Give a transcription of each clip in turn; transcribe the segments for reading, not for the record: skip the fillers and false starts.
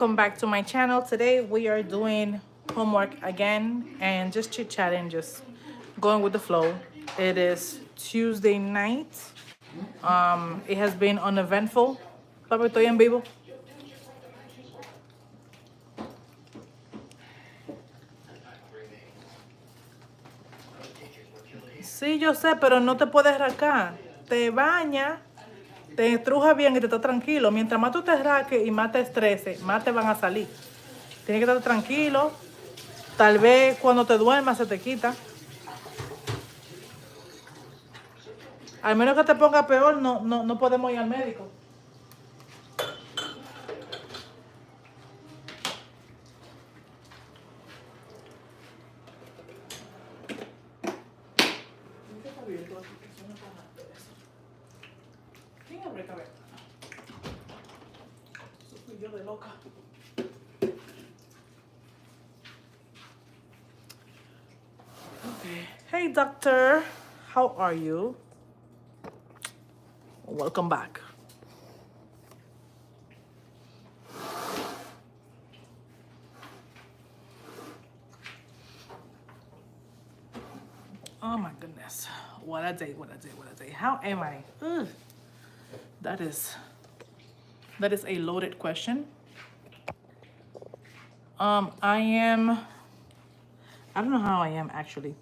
Welcome back to my channel. Today we are doing homework again and just chit chatting, just going with the flow. It is Tuesday night. It has been uneventful. Papi, estoy en vivo. Sí, yo sé, pero no te puedes rascar. Te baña, te estruja bien y te estás tranquilo. Mientras más tú te rasques y más te estreses, más te van a salir. Tienes que estar tranquilo. Tal vez cuando te duermas se te quita. Al menos que te ponga peor, no podemos ir al médico. ¿Quién abre cabeza? Eso fui yo de loca. Okay. Hey, doctor. How are you? Welcome back. Oh my goodness. What a day, what a day, what a day. How am I? Ugh. That is a loaded question. I don't know how I am actually.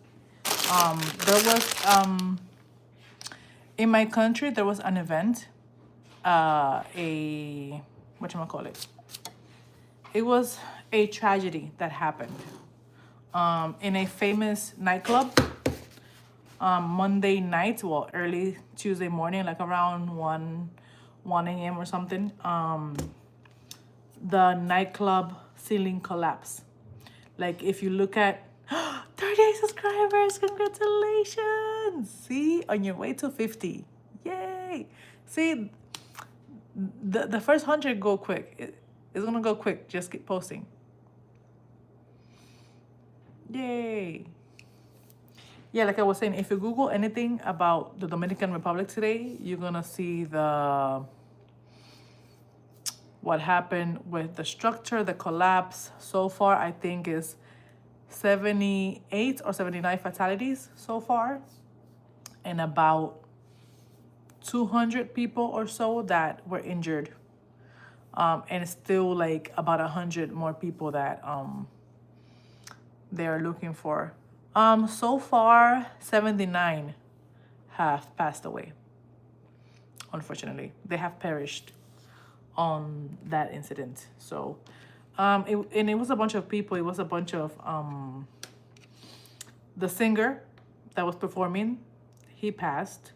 There was in my country there was an event, a whatchamacallit. It was a tragedy that happened in a famous nightclub Monday night, well, early Tuesday morning, like around 1 a.m. or something. The nightclub ceiling collapsed. Like if you look at 38 subscribers, congratulations! See, on your way to 50, yay! See, the first 100 go quick. It's gonna go quick. Just keep posting. Yay! Yeah, like I was saying, if you Google anything about the Dominican Republic today, you're gonna see what happened with the structure, the collapse. So far, I think is 78 or 79 fatalities so far, and about 200 people or so that were injured. And still like about 100 more people that they are looking for. So far, 79 have passed away. Unfortunately, they have perished on that incident. So, and it was a bunch of people. It was a bunch of the singer that was performing. He passed.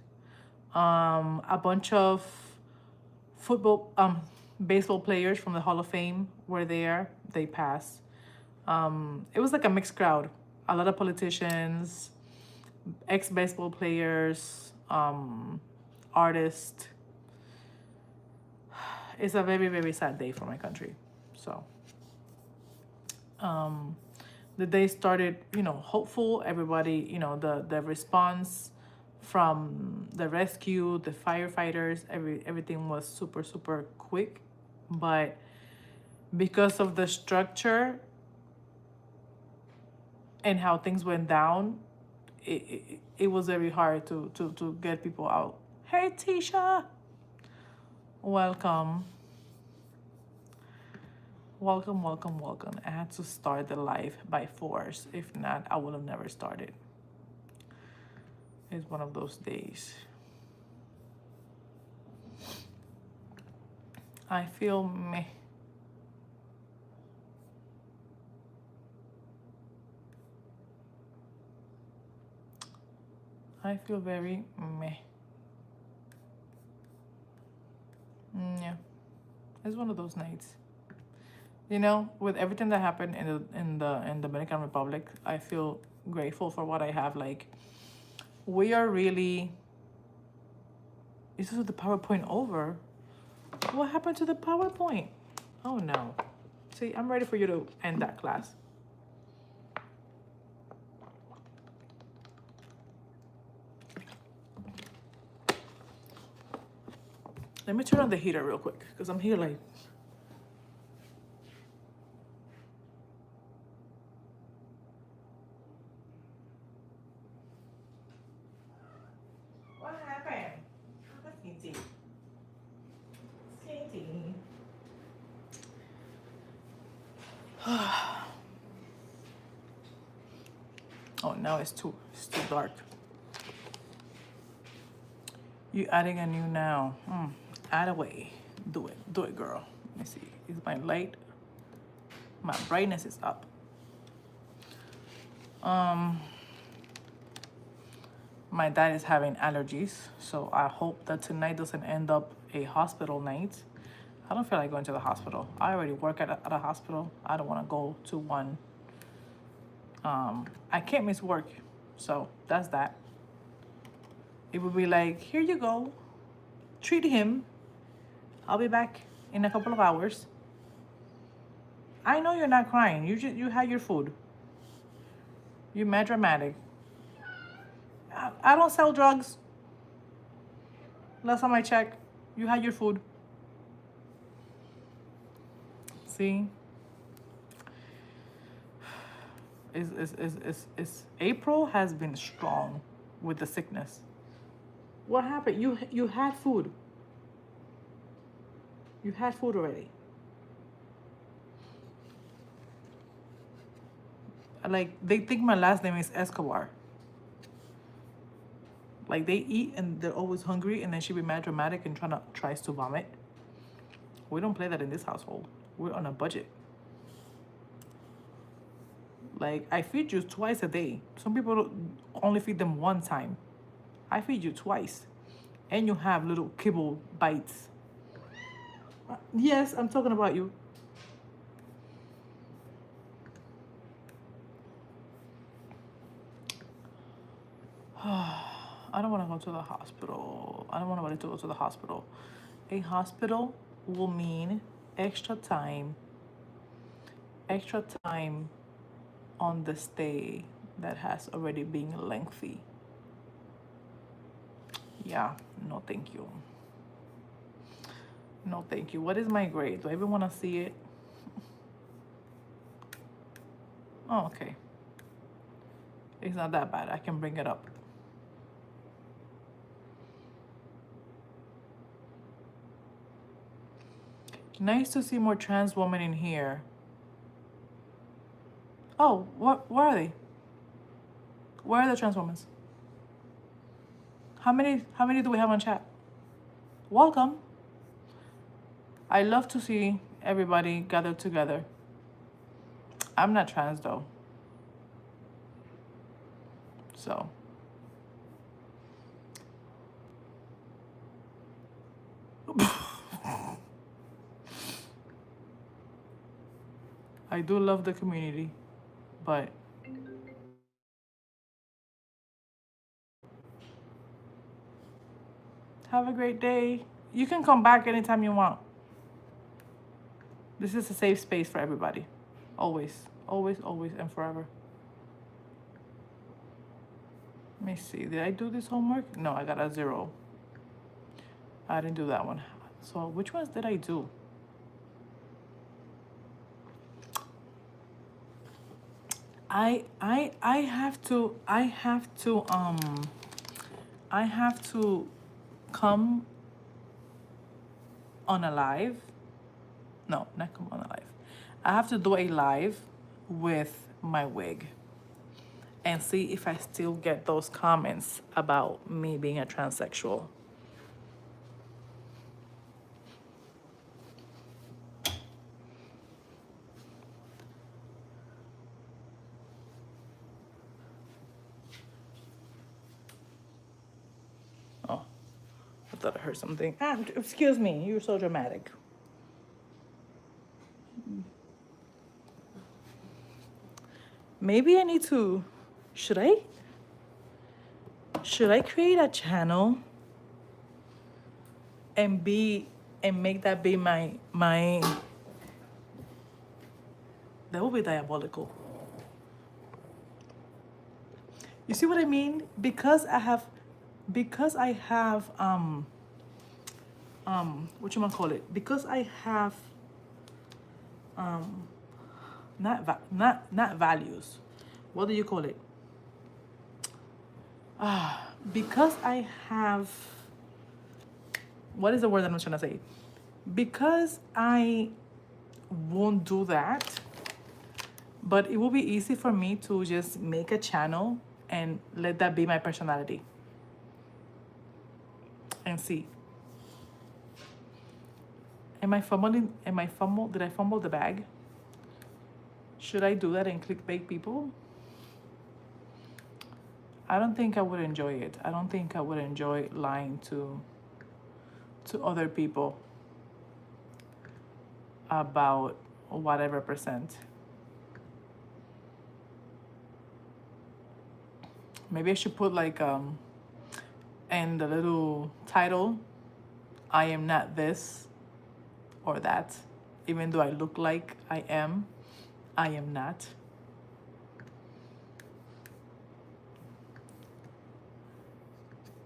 A bunch of football, baseball players from the Hall of Fame were there. They passed. It was like a mixed crowd. A lot of politicians, ex-baseball players, artists. It's a very, very sad day for my country. So, the day started, hopeful. Everybody, the response from the rescue, the firefighters, everything was super, super quick. But because of the structure and how things went down, it was very hard to get people out. Hey, Tisha. Welcome. Welcome, welcome, welcome. I had to start the live by force. If not, I would have never started. It's one of those days. I feel meh. I feel very meh. Yeah, it's one of those nights. With everything that happened in Dominican Republic, I feel grateful for what I have. Like, we are really. Is this the PowerPoint over? What happened to the PowerPoint? Oh no. See, I'm ready for you to end that class. Let me turn on the heater real quick because I'm here like Oh, now it's too dark. You adding a new now. Add away. Do it, girl. Let me see. Is my light? My brightness is up. My dad is having allergies, so I hope that tonight doesn't end up a hospital night. I don't feel like going to the hospital. I already work at a hospital. I don't want to go to one. I can't miss work, so that's that. It would be like, here you go, treat him. I'll be back in a couple of hours. I know you're not crying. You had your food. You're mad dramatic. I don't sell drugs. Last time I checked, you had your food. See? April has been strong with the sickness. What happened? You had food. You had food already. Like, they think my last name is Escobar. Like, they eat and they're always hungry, and then she be mad dramatic and tries to vomit. We don't play that in this household. We're on a budget. Like, I feed you twice a day. Some people only feed them one time. I feed you twice. And you have little kibble bites. Yes, I'm talking about you. I don't want to go to the hospital. I don't want nobody to go to the hospital. A hospital will mean extra time on the stay that has already been lengthy. Yeah, no thank you. No thank you. What is my grade? Do I even want to see it? Oh, okay. It's not that bad. I can bring it up. Nice to see more trans women in here. Oh, where are they? Where are the trans women? How many do we have on chat? Welcome. I love to see everybody gathered together. I'm not trans though. So. I do love the community, but have a great day. You can come back anytime you want. This is a safe space for everybody. Always, always, always, and forever. Let me see. Did I do this homework? No, I got a 0. I didn't do that one. So which ones did I do? I have to come on a live. No, not come on a live. I have to do a live with my wig and see if I still get those comments about me being a transsexual. Oh, I thought I heard something. Excuse me, you're so dramatic. Maybe I need to, should I create a channel and make that be my, that would be diabolical. You see what I mean? Because I have, because I have, not values. What do you call it? Because I have, what is the word that I'm trying to say? Because I won't do that, But it will be easy for me to just make a channel and let that be my personality and see. Am I fumbling? Did I fumble the bag? Should I do that and clickbait people? I don't think I would enjoy it. I don't think I would enjoy lying to other people about whatever percent. Maybe I should put like in the little title, I am not this or that. Even though I look like I am not.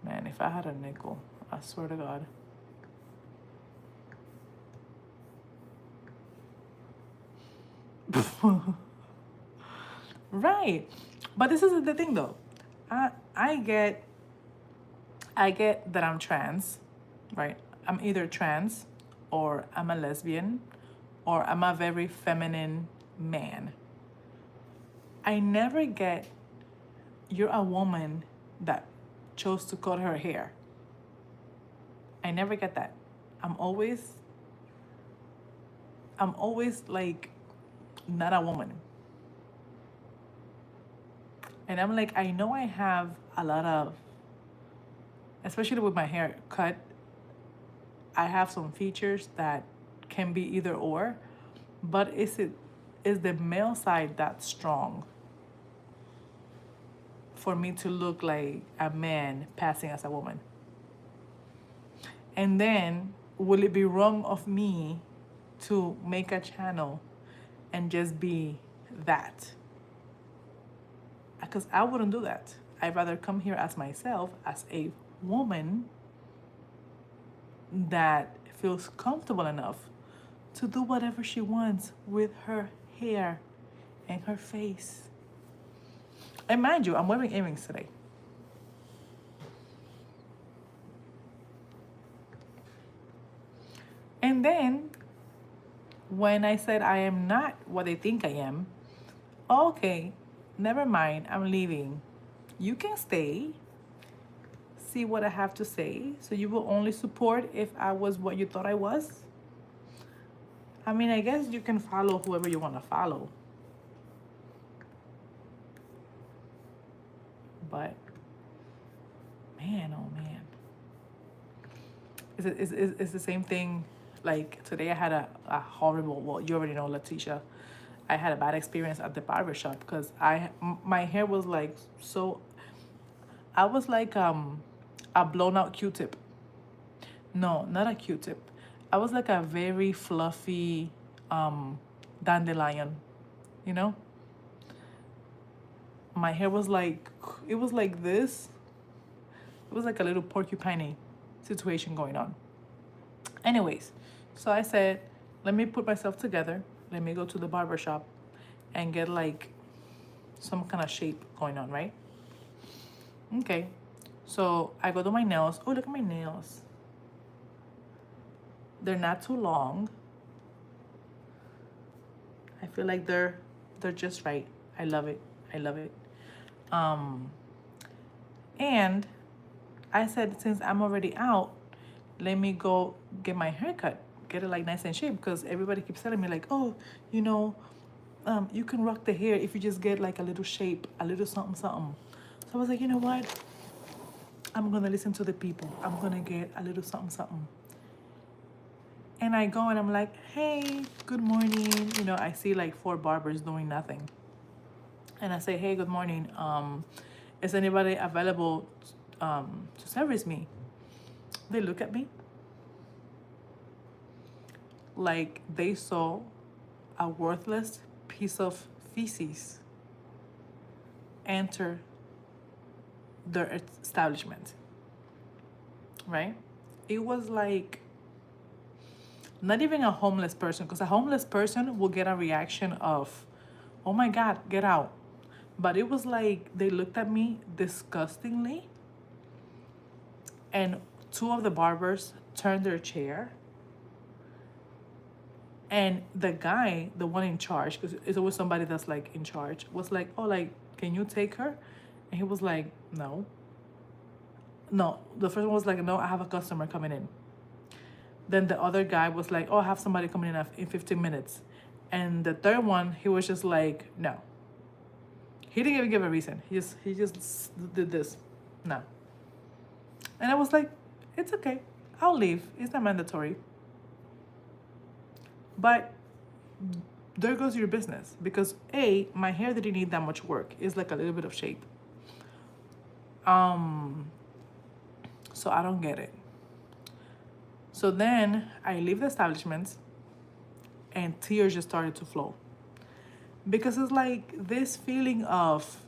Man, if I had a nickel, I swear to God. Right. But this is the thing though. I I get I get that I'm trans, right? I'm either trans or I'm a lesbian or I'm a very feminine man. I never get you're a woman that chose to cut her hair. I never get that. I'm always like not a woman. And I'm like, I know I have a lot of, especially with my hair cut, I have some features that can be either or, but is the male side that strong for me to look like a man passing as a woman? And then will it be wrong of me to make a channel and just be that? Because I wouldn't do that. I'd rather come here as myself, as a woman that feels comfortable enough to do whatever she wants with her hair and her face. And mind you, I'm wearing earrings today. And then when I said I am not what they think I am, okay, never mind, I'm leaving. You can stay, see what I have to say. So you will only support if I was what you thought I was? I mean, I guess you can follow whoever you want to follow. But, man, oh man. It's the same thing. Like today I had a horrible, well, you already know, Letitia. I had a bad experience at the barber shop because my hair was like so, I was like a blown out Q-tip. No, not a Q-tip. I was like a very fluffy dandelion, you know? My hair was like, it was like this. It was like a little porcupine situation going on. Anyways, so I said, let me put myself together. Let me go to the barber shop and get like some kind of shape going on, right? Okay. So I go to my nails. Oh, look at my nails. They're not too long. I feel like they're just right. I love it. I love it. And I said, since I'm already out, let me go get my haircut, get it like nice and shape, because everybody keeps telling me like, oh, you know, you can rock the hair if you just get like a little shape, a little something, something. So I was like, you know what? I'm gonna listen to the people. I'm gonna get a little something, something. And I go and I'm like, hey, good morning. You know, I see like 4 barbers doing nothing. And I say, hey, good morning. Is anybody available to service me? They look at me like they saw a worthless piece of feces enter their establishment, right? It was like not even a homeless person, because a homeless person will get a reaction of, oh my God, get out. But it was like they looked at me disgustingly, and 2 of the barbers turned their chair And the guy, the one in charge, because it's always somebody that's like in charge, was like, oh, like, can you take her? And he was like, no. No, the first one was like, no, I have a customer coming in. Then the other guy was like, oh, I have somebody coming in 15 minutes. And the third one, he was just like, no. He didn't even give a reason. He just did this. No. And I was like, it's okay. I'll leave. It's not mandatory. But there goes your business. Because A, my hair didn't need that much work. It's like a little bit of shape. So I don't get it. So then I leave the establishment and tears just started to flow. Because it's like this feeling of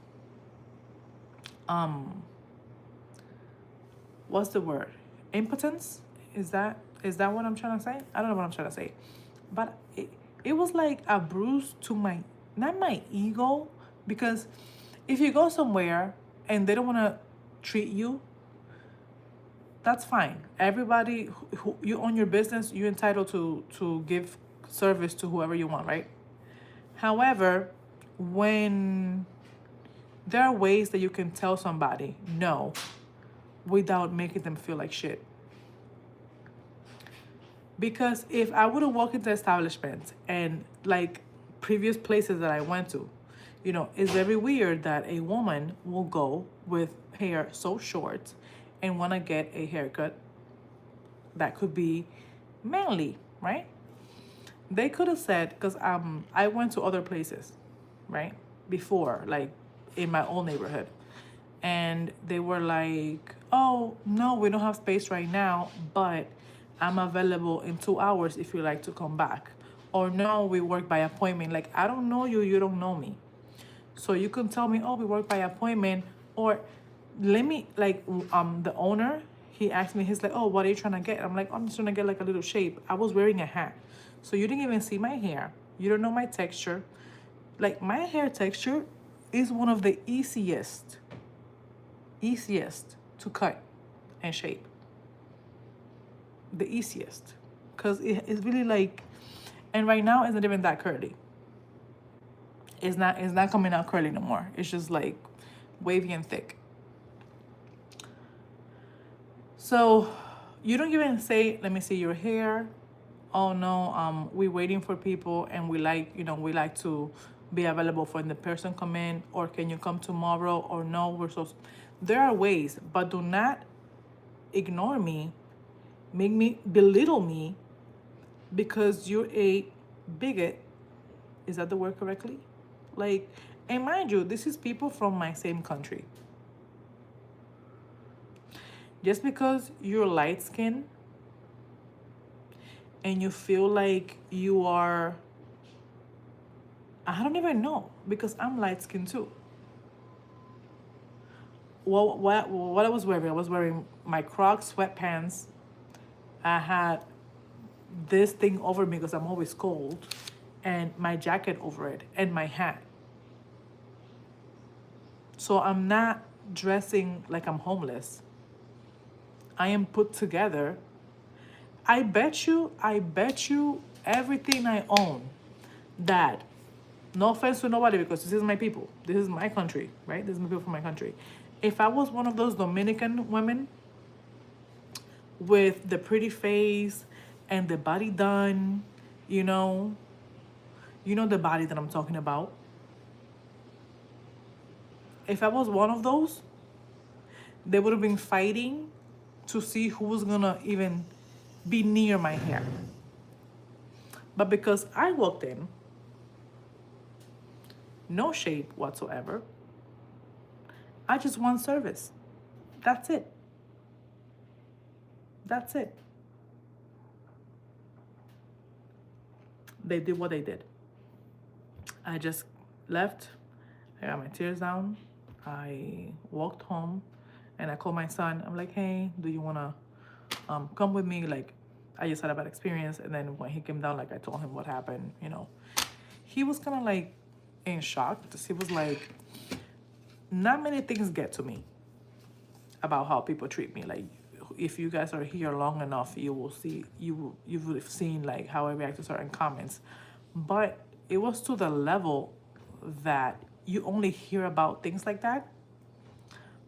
what's the word? Impotence? Is that what I'm trying to say? I don't know what I'm trying to say. But it was like a bruise to my, not my ego, because if you go somewhere and they don't want to treat you, that's fine. Everybody who you own your business, you're entitled to give service to whoever you want, right? However, when there are ways that you can tell somebody no without making them feel like shit. Because if I would have walked into establishments and like previous places that I went to, you know, it's very weird that a woman will go with hair so short and want to get a haircut that could be manly, right? They could have said, because I went to other places, right, before, like in my old neighborhood, and they were like, oh no, we don't have space right now, but I'm available in 2 hours if you like to come back. Or no, we work by appointment. Like, I don't know you, you don't know me. So you can tell me, oh, we work by appointment. Or let me, like, the owner, he asked me, he's like, oh, what are you trying to get? I'm like, I'm just trying to get like a little shape. I was wearing a hat. So you didn't even see my hair. You don't know my texture. Like, my hair texture is one of the easiest to cut and shape. The easiest. Because it's really like, and right now it's not even that curly. It's not coming out curly no more. It's just like wavy and thick. So you don't even say, let me see your hair. Oh no, we're waiting for people and we like to be available for the person come in, or can you come tomorrow, or no, there are ways, but do not ignore me, make me belittle me because you're a bigot. Is that the word correctly? Like, and mind you, this is people from my same country. Just because you're light skinned and you feel like you are, I don't even know, because I'm light skinned too. Well, what I was wearing my Crocs sweatpants. I had this thing over me because I'm always cold, and my jacket over it, and my hat. So I'm not dressing like I'm homeless. I am put together. I bet you everything I own, that, no offense to nobody, because this is my people. This is my country, right? This is my people from my country. If I was one of those Dominican women with the pretty face and the body done, you know the body that I'm talking about. If I was one of those, they would have been fighting to see who was gonna even be near my hair. But because I walked in, no shape whatsoever, I just want service. That's it. That's it. They did what they did. I just left. I got my tears down. I walked home and I called my son. I'm like, hey, do you want to come with me? Like, I just had a bad experience. And then when he came down, like, I told him what happened, He was kind of like in shock. He was like, not many things get to me about how people treat me. Like, if you guys are here long enough, you will see, you would have seen like how I react to certain comments. But it was to the level that you only hear about things like that,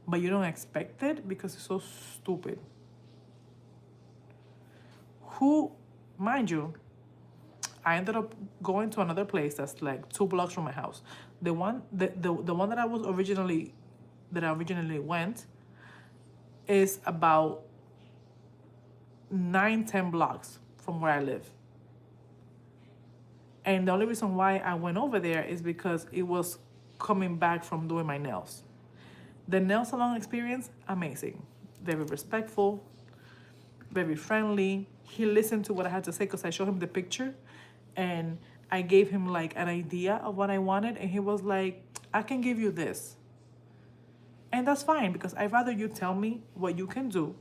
but you don't expect it because it's so stupid. Who, mind you, I ended up going to another place that's like 2 blocks from my house. The one that I originally went is about 9-10 blocks from where I live. And the only reason why I went over there is because it was coming back from doing my nails. The nail salon experience, amazing. Very respectful, very friendly. He listened to what I had to say because I showed him the picture and I gave him like an idea of what I wanted. And he was like, I can give you this. And that's fine because I'd rather you tell me what you can do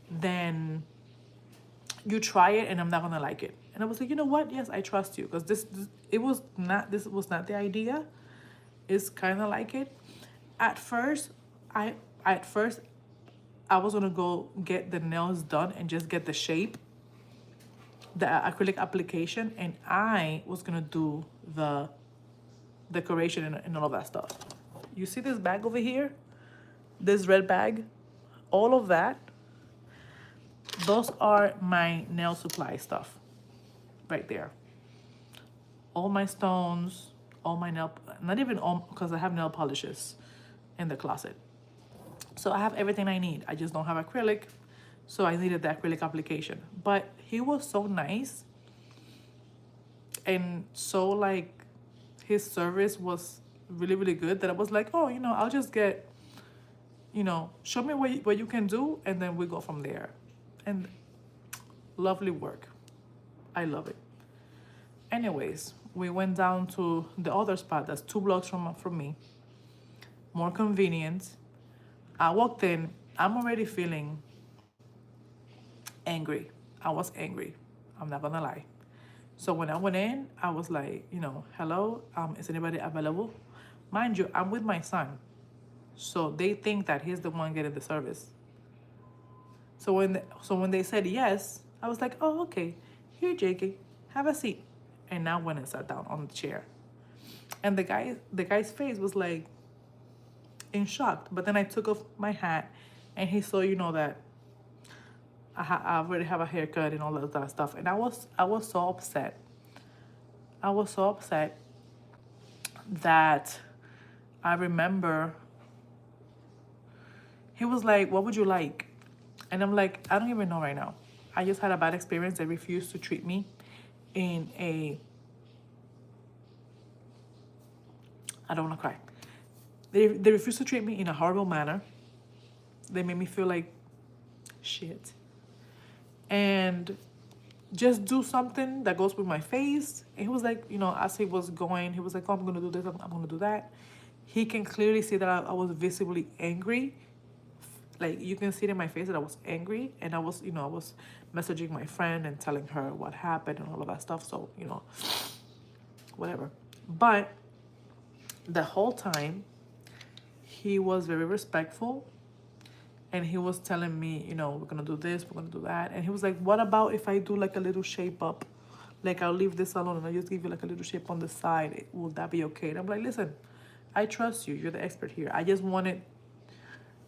than you try it and I'm not gonna like it. And I was like, you know what? Yes, I trust you because this was not the idea. It's kind of like it. At first, I was gonna go get the nails done and just get the shape, the acrylic application, and I was gonna do the decoration and all of that stuff. You see this bag over here? This red bag? All of that, those are my nail supply stuff right there. All my stones, all my nail, not even all, because I have nail polishes in the closet. So I have everything I need. I just don't have acrylic, so I needed the acrylic application. But he was so nice and so like his service was really, really good that I was like, oh, I'll just get, show me what you can do and then we go from there. And lovely work. I love it. Anyways, we went down to the other spot that's 2 blocks from me. More convenient. I walked in. I'm already feeling angry. I was angry. I'm not gonna lie. So when I went in, I was like, hello, is anybody available? Mind you, I'm with my son. So they think that he's the one getting the service. So when they said yes, I was like, oh, okay. Here, Jakey, have a seat. And I went and sat down on the chair. And the guy's face was like in shock. But then I took off my hat and he saw, that I already have a haircut and all of that stuff. And I was so upset. I was so upset that I remember he was like, what would you like? And I'm like, I don't even know right now. I just had a bad experience. They refused to treat me in a, I don't want to cry. They refused to treat me in a horrible manner. They made me feel like shit. And just do something that goes with my face. And he was like, as he was going, he was like, oh, I'm going to do this, I'm going to do that. He can clearly see that I was visibly angry. Like, you can see it in my face that I was angry. And I was, I was messaging my friend and telling her what happened and all of that stuff. So, whatever. But the whole time, he was very respectful. And he was telling me, we're going to do this, we're going to do that. And he was like, what about if I do like a little shape up? Like, I'll leave this alone and I'll just give you like a little shape on the side. Will that be okay? And I'm like, listen, I trust you. You're the expert here. I just wanted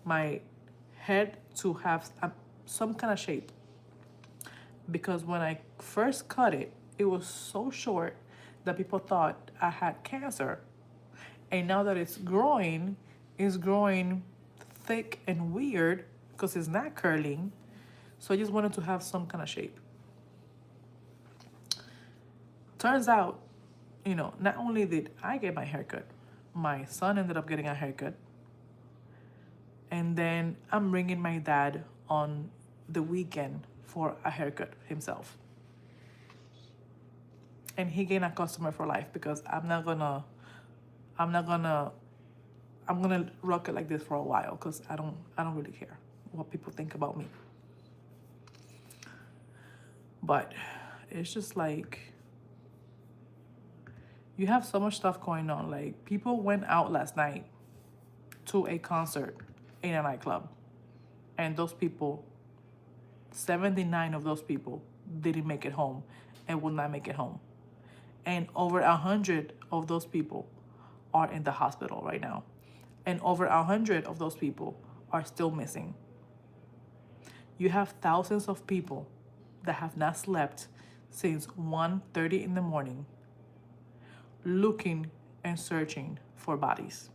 my head to have some kind of shape. Because when I first cut it, it was so short that people thought I had cancer. And now that it's growing thick and weird because it's not curling. So I just wanted to have some kind of shape. Turns out, not only did I get my haircut, my son ended up getting a haircut. And then I'm bringing my dad on the weekend for a haircut himself. And he gained a customer for life because I'm gonna rock it like this for a while because I don't really care what people think about me. But it's just like, you have so much stuff going on. Like, people went out last night to a concert in a nightclub. And those people 79 of those people didn't make it home and will not make it home. And over 100 of those people are in the hospital right now. And over 100 of those people are still missing. You have thousands of people that have not slept since 1:30 in the morning looking and searching for bodies.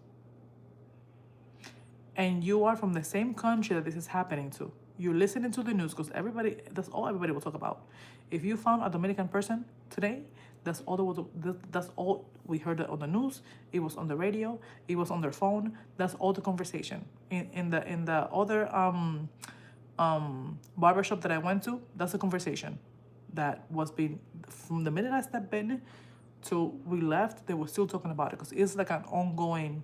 And you are from the same country that this is happening to. You're listening to the news because that's all everybody will talk about. If you found a Dominican person today, that's all we heard on the news. It was on the radio. It was on their phone. That's all the conversation. In the other barbershop that I went to, that's the conversation that was being, from the minute I stepped in till we left, they were still talking about it because it's like an ongoing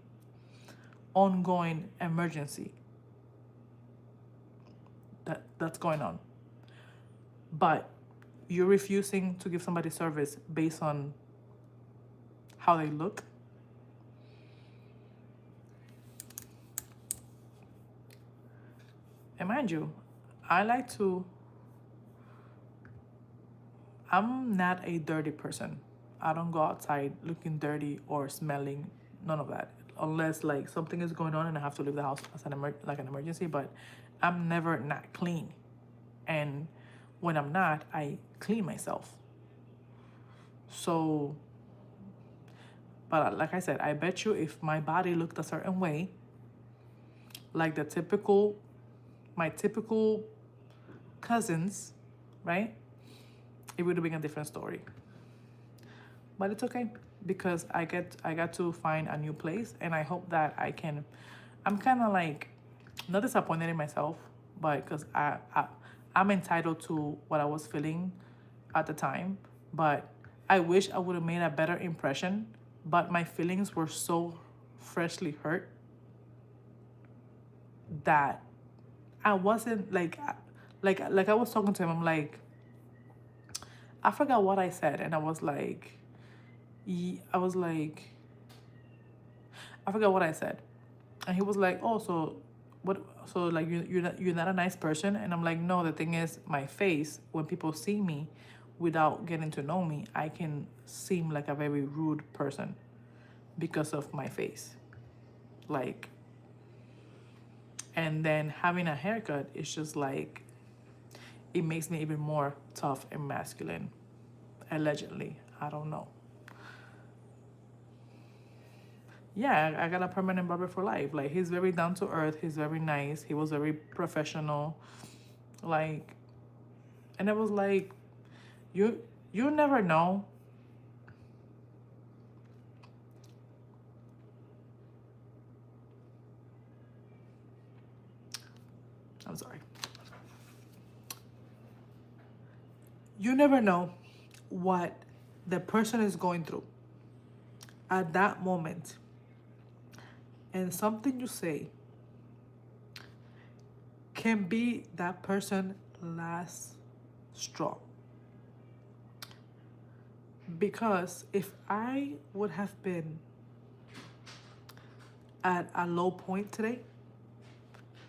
emergency that's going on. But you're refusing to give somebody service based on how they look. And mind you, I'm not a dirty person. I don't go outside looking dirty or smelling, none of that. Unless like something is going on and I have to leave the house as an emergency, but I'm never not clean. And when I'm not, I clean myself. So, but like I said, I bet you if my body looked a certain way, like my typical cousins, right? It would have been a different story. But it's okay because I got to find a new place, and I hope that I'm kind of like not disappointed in myself, but because I'm entitled to what I was feeling at the time. But I wish I would have made a better impression, but my feelings were so freshly hurt that I wasn't like I was talking to him. I'm like, I forgot what I said, and I forgot what I said, and he was like, "Oh, so what? So like you're not a nice person?" And I'm like, "No, the thing is, my face. When people see me, without getting to know me, I can seem like a very rude person because of my face, like." And then having a haircut is just like, it makes me even more tough and masculine. Allegedly, I don't know. Yeah, I got a permanent barber for life. Like, he's very down to earth. He's very nice. He was very professional. Like, and it was like, you never know. I'm sorry. You never know what the person is going through at that moment. And something you say can be that person's last straw. Because if I would have been at a low point today,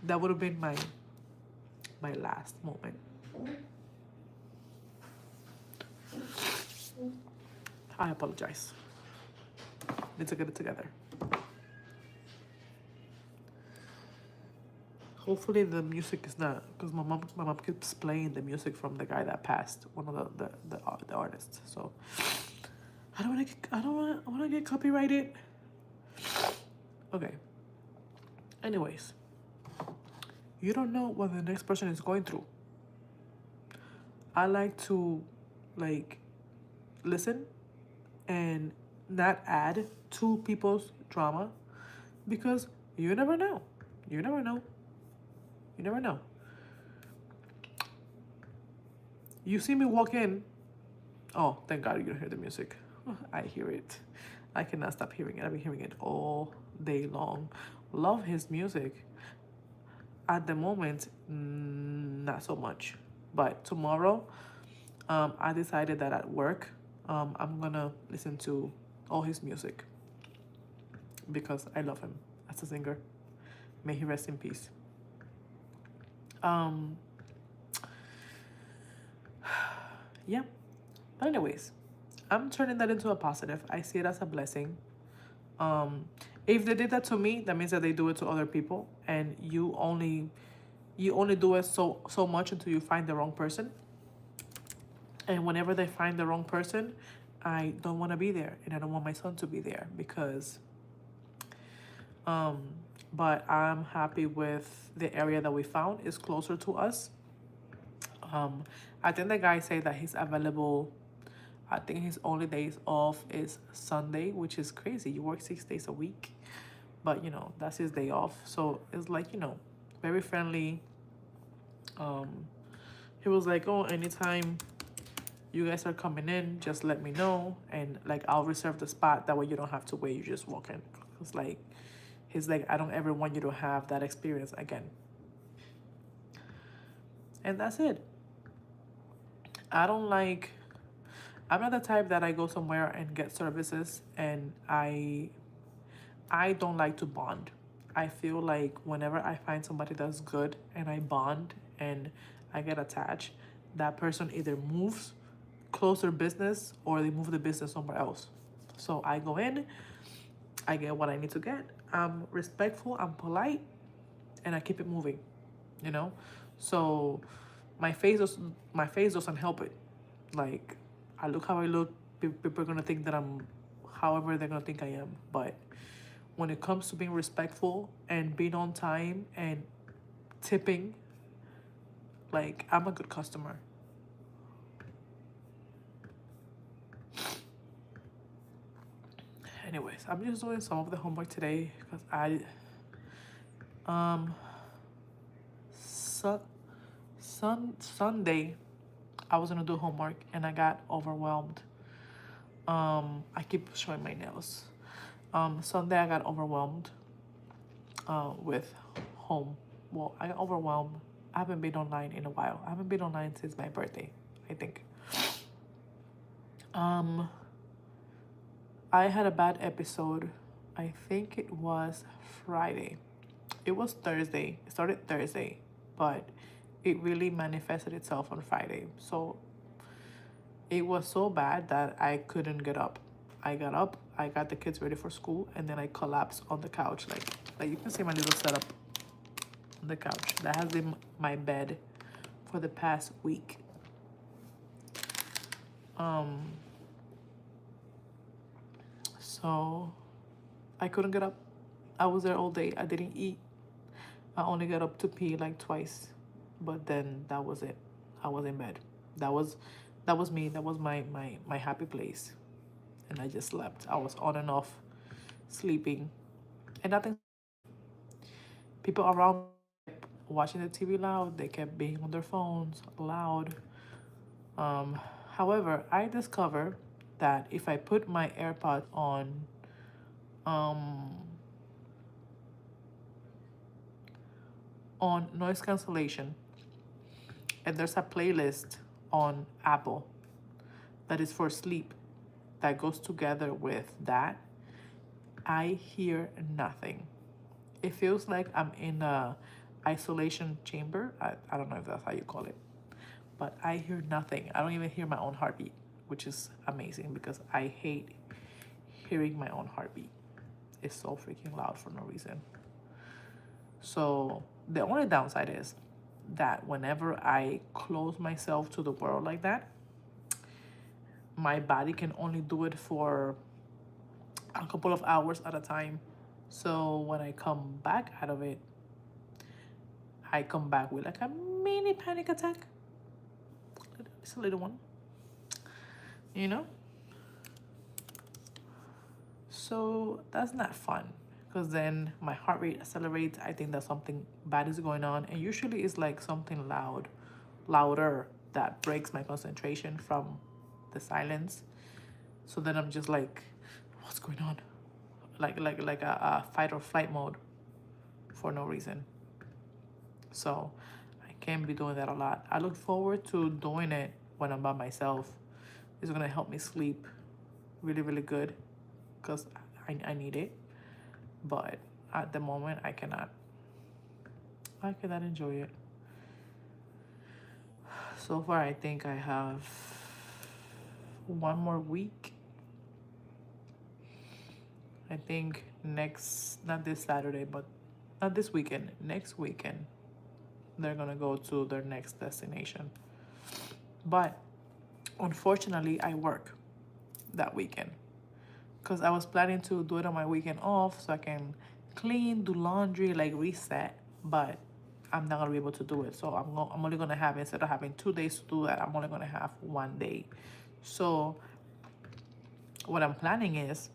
that would have been my last moment. I apologize. Need to get it together. Hopefully the music is not, because my mom keeps playing the music from the guy that passed, one of the artists. So I don't want to get copyrighted. Okay. Anyways, you don't know what the next person is going through. I like to listen and not add to people's drama, because you never know. You never know. You never know. You see me walk in. Oh, thank God you don't hear the music. I hear it. I cannot stop hearing it. I've been hearing it all day long. Love his music. At the moment, not so much. But tomorrow, I decided that at work, I'm gonna listen to all his music because I love him as a singer. May he rest in peace. yeah. But anyways, I'm turning that into a positive. I see it as a blessing. Um, if they did that to me, that means that they do it to other people, and you only do it so much until you find the wrong person. And whenever they find the wrong person, I don't want to be there, and I don't want my son to be there because. Um, but I'm happy with the area that we found. It's closer to us. Um, I think the guy said that he's available. I think his only days off is Sunday, which is crazy. You work 6 days a week, but that's his day off. So it's like very friendly. Um, he was like, "Oh, anytime you guys are coming in, just let me know, and like I'll reserve the spot. That way you don't have to wait. You just walk in." It's like he's like, "I don't ever want you to have that experience again." And that's it. I don't like. I'm not the type that I go somewhere and get services, and I don't like to bond. I feel like whenever I find somebody that's good and I bond and I get attached, that person either moves, close their business, or they move the business somewhere else. So I go in, I get what I need to get. I'm respectful, I'm polite, and I keep it moving, you know? So my face doesn't help it. Like I look how I look, people are gonna think that I'm however they're gonna think I am. But when it comes to being respectful and being on time and tipping, like I'm a good customer. Anyways, I'm just doing some of the homework today because um su- Sunday I was gonna do homework and I got overwhelmed. I keep showing my nails. Sunday I got overwhelmed with home. Well, I got overwhelmed. I haven't been online in a while. I haven't been online since my birthday, I think. Um, I had a bad episode. I think it was Friday. It was Thursday. It started Thursday, but it really manifested itself on Friday. So it was so bad that I couldn't get up. I got up, I got the kids ready for school, and then I collapsed on the couch. Like you can see my little setup on the couch. That has been my bed for the past week. Um, so I couldn't get up. I was there all day. I didn't eat. I only got up to pee like twice, but then that was it. I was in bed. That was me. That was my happy place, and I just slept. I was on and off, sleeping, and nothing. People around kept watching the TV loud. They kept being on their phones loud. Um, However, I discovered that if I put my AirPods um, on noise cancellation, and there's a playlist on Apple that is for sleep that goes together with that, I hear nothing. It feels like I'm in a isolation chamber. I don't know if that's how you call it, but I hear nothing. I don't even hear my own heartbeat, which is amazing because I hate hearing my own heartbeat. It's so freaking loud for no reason. So the only downside is that whenever I close myself to the world like that, my body can only do it for a couple of hours at a time. So when I come back out of it, I come back with like a mini panic attack. It's a little one, you know? So that's not fun because then my heart rate accelerates. I think that something bad is going on. And usually it's like something louder that breaks my concentration from the silence. So then I'm just like, what's going on? Like a fight or flight mode for no reason. So I can't be doing that a lot. I look forward to doing it when I'm by myself. It's gonna help me sleep really, really good because I need it. But at the moment, I cannot. I cannot enjoy it. So far, I think I have. one more week. I think not this Saturday, but not this weekend, next weekend, they're gonna go to their next destination. But unfortunately, I work that weekend because I was planning to do it on my weekend off so I can clean, do laundry, like reset. But I'm not gonna be able to do it. So I'm only gonna have, instead of having 2 days to do that, I'm only gonna have 1 day. So what I'm planning is,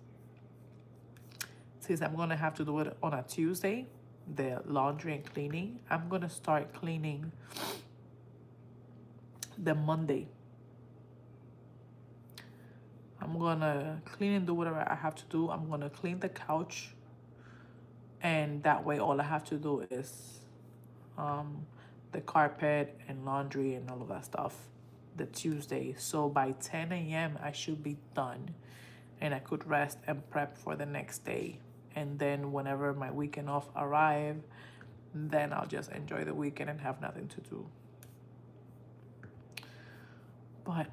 since I'm gonna have to do it on a Tuesday, the laundry and cleaning, I'm gonna start cleaning the Monday. I'm gonna clean and do whatever I have to do. I'm gonna clean the couch, and that way all I have to do is the carpet and laundry and all of that stuff the Tuesday. So by 10 a.m. I should be done, and I could rest and prep for the next day. And then whenever my weekend off arrive, then I'll just enjoy the weekend and have nothing to do. But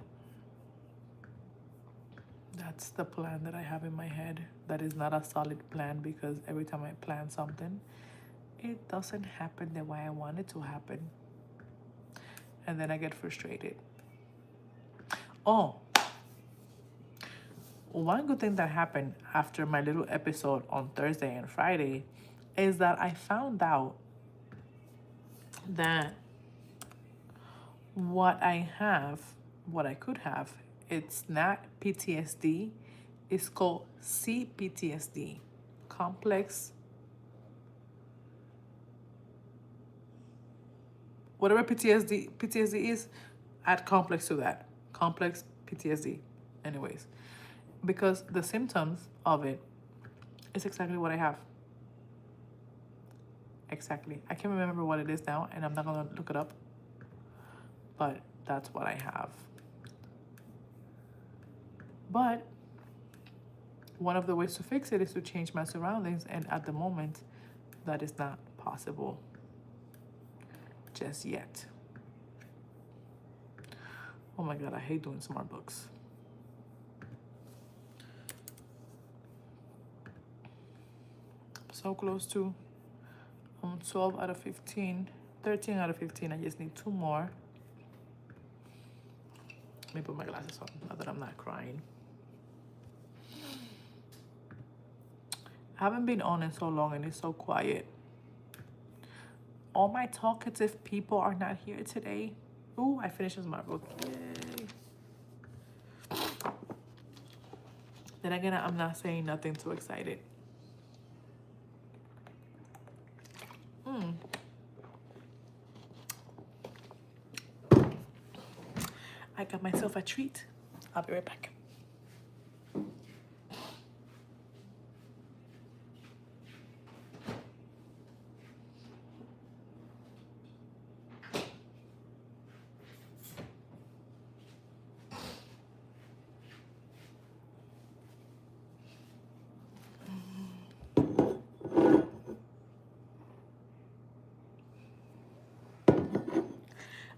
that's the plan that I have in my head. That is not a solid plan, because every time I plan something, it doesn't happen the way I want it to happen. And then I get frustrated. Oh, one good thing that happened after my little episode on Thursday and Friday is that I found out that what I could have, it's not PTSD, it's called CPTSD, complex, whatever PTSD is, add complex to that, complex PTSD. Anyways, because the symptoms of it is exactly what I have. Exactly. I can't remember what it is now, and I'm not gonna look it up, but that's what I have. But one of the ways to fix it is to change my surroundings, and at the moment, that is not possible just yet. Oh my God, I hate doing smart books. So close to 12 out of 15, 13 out of 15. I just need 2 more. Let me put my glasses on now that I'm not crying. I haven't been on in so long, and it's so quiet. All my talkative people are not here today. Ooh, I finished a smart book. Yay. Then again, I'm not saying nothing too excited. I got myself a treat. I'll be right back.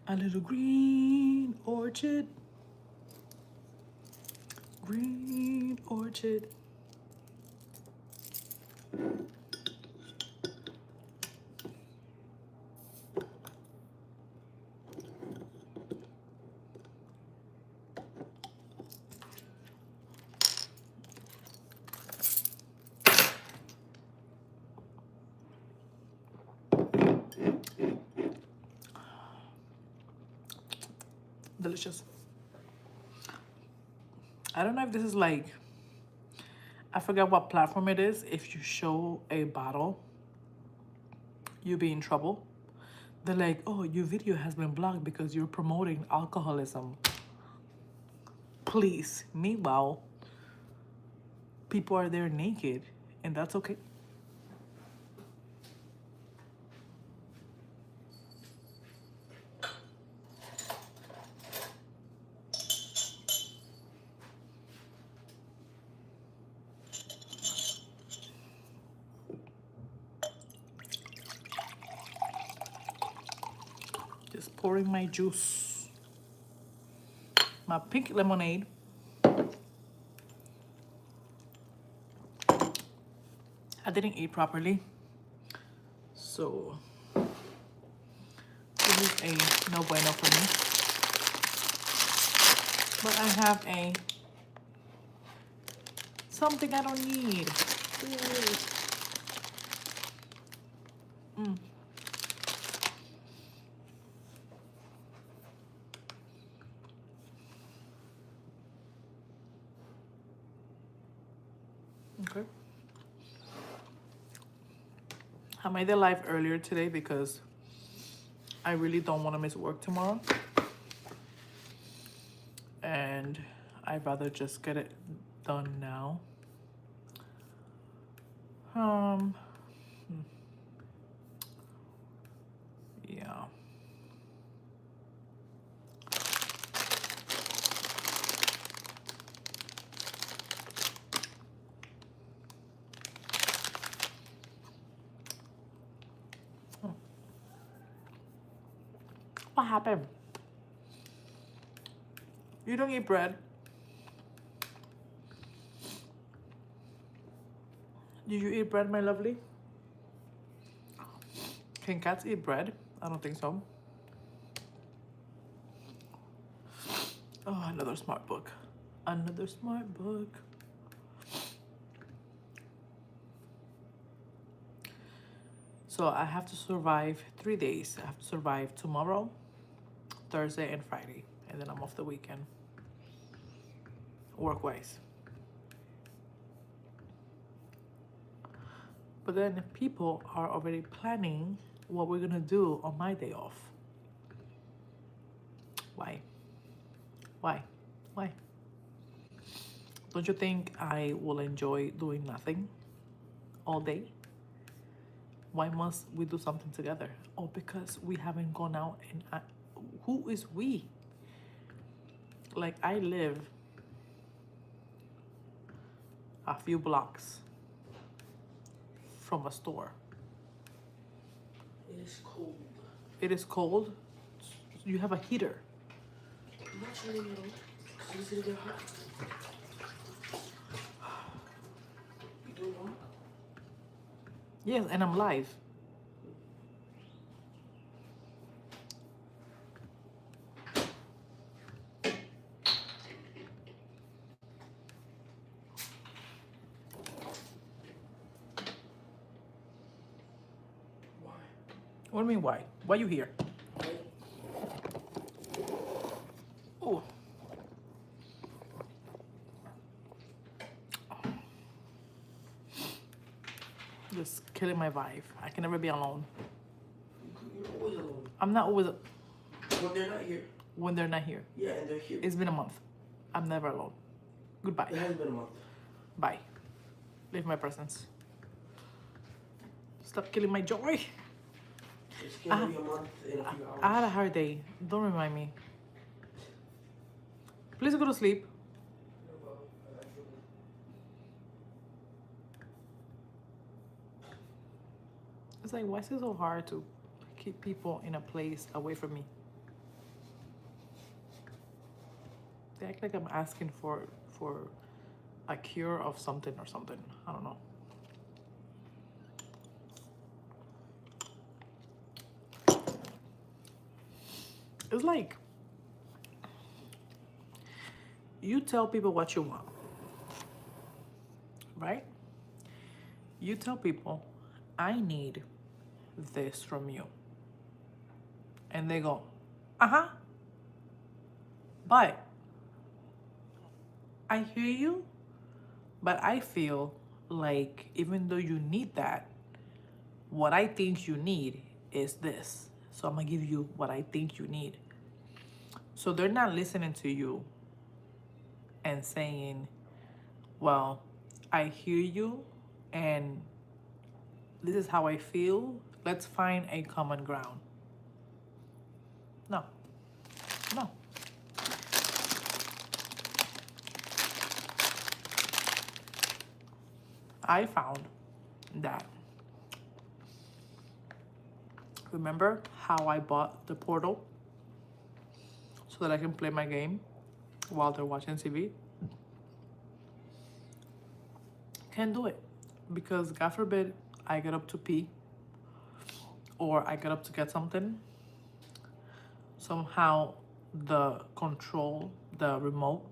A little green orchard. Green orchard. Delicious. I don't know if this is like, I forgot what platform it is. If you show a bottle, you'll be in trouble. They're like, oh, your video has been blocked because you're promoting alcoholism. Please. Meanwhile, people are there naked, and that's okay. Just pouring my juice. My pink lemonade. I didn't eat properly, so this is a no bueno for me. But I have a something I don't need. Mm. Okay. I made the live earlier today because I really don't want to miss work tomorrow. And I'd rather just get it done now. Yeah. What happened? You don't eat bread? Do you eat bread, my lovely? Can cats eat bread? I don't think so. Oh, another smart book. Another smart book. So I have to survive 3 days. I have to survive tomorrow, Thursday, and Friday. And then I'm off the weekend. Work-wise. But then people are already planning what we're gonna do on my day off. Why? Why? Why? Don't you think I will enjoy doing nothing all day? Why must we do something together? Oh, because we haven't gone out and who is we? Like, I live a few blocks from a store. It is cold. It is cold? You have a heater. I'm not sure, you know. It's easy to get hot. You doing wrong? Yes, and I'm live. Why? What do you mean, why? Why you here? Oh. Just killing my vibe. I can never be alone. You're always alone. I'm not always When they're not here. when they're not here. Yeah, and they're here. It's been a month. I'm never alone. Goodbye. It has been a month. Bye. Leave my presence. Stop killing my joy. It's gonna be a month in a few hours. I had a hard day. Don't remind me. Please go to sleep. It's like, why is it so hard to keep people in a place away from me? They act like I'm asking for a cure of something or something. I don't know. It's like, you tell people what you want, right? You tell people, I need this from you. And they go, uh-huh. But I hear you, but I feel like even though you need that, what I think you need is this. So I'm gonna give you what I think you need. So they're not listening to you and saying, well, I hear you and this is how I feel. Let's find a common ground. No. No. I found that. Remember how I bought the portal so that I can play my game while they're watching TV? Can't do it because God forbid I get up to pee or I get up to get something, somehow the control, the remote,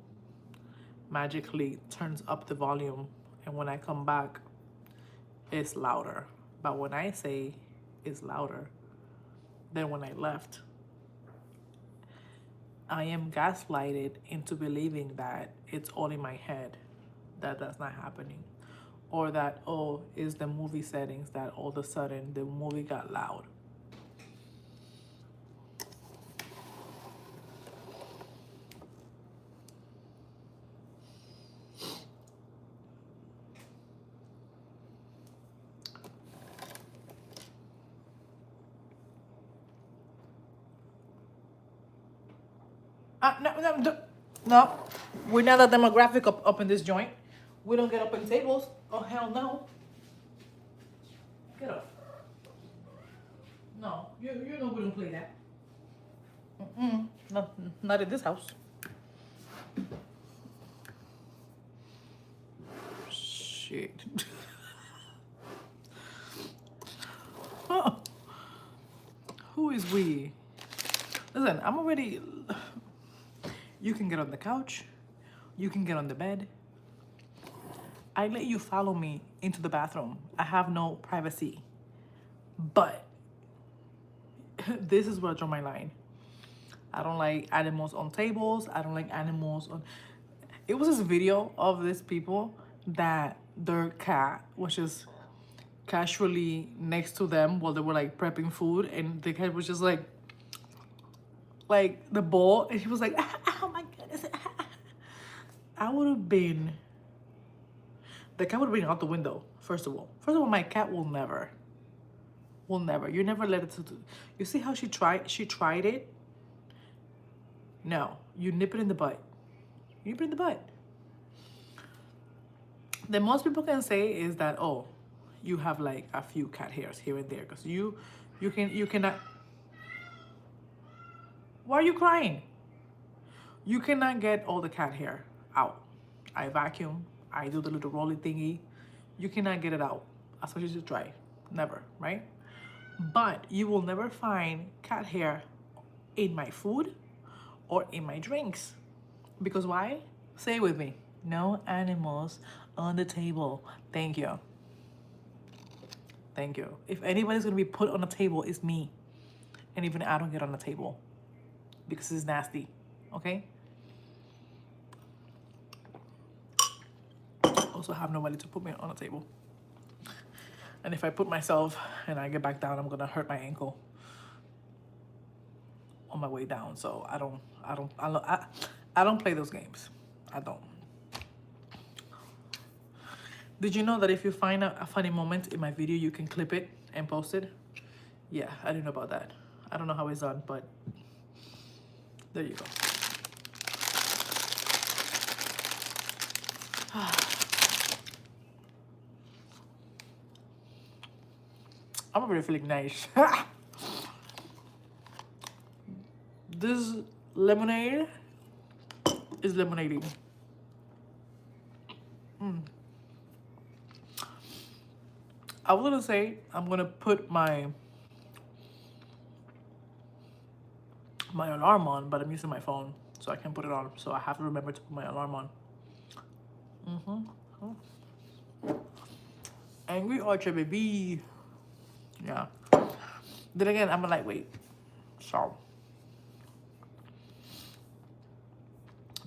magically turns up the volume, and when I come back, it's louder. But when I say it's louder than when I left, I am gaslighted into believing that it's all in my head, that that's not happening. Or that, oh, it's the movie settings that all of a sudden the movie got loud. No. We're not a demographic up in this joint. We don't get up in tables. Oh, hell no. Get up. No, you know we don't play that. Not in this house. Shit. Oh, who is we? Listen, I'm already... You can get on the couch. You can get on the bed. I let you follow me into the bathroom. I have no privacy. But this is where I draw my line. I don't like animals on tables. I don't like animals on... It was this video of these people that their cat was just casually next to them while they were like prepping food, and the cat was just like the bowl, and he was like, oh my goodness. I would have been... The cat would have been out the window, first of all. First of all, my cat will never. You never let it to... You see how she tried it? No, you nip it in the butt. You nip it in the butt. The most people can say is that, oh, you have like a few cat hairs here and there, because you cannot... Why are you crying? You cannot get all the cat hair out. I vacuum. I do the little rolling thingy. You cannot get it out as much as you try. Never, right? But you will never find cat hair in my food or in my drinks. Because why? Say it with me. No animals on the table. Thank you. Thank you. If anybody's gonna be put on a table, it's me. And even I don't get on the table because it's nasty. Okay? Also have nobody to put me on a table. And if I put myself and I get back down, I'm gonna hurt my ankle on my way down. So I don't play those games. I don't. Did you know that if you find a funny moment in my video, you can clip it and post it? Yeah, I didn't know about that. I don't know how it's done, but there you go. I'm already feeling nice. This lemonade is lemonade. I was gonna say I'm gonna put my alarm on, but I'm using my phone, so I can't put it on. So I have to remember to put my alarm on. Angry Orchard, baby. Yeah. Then again, I'm a lightweight. So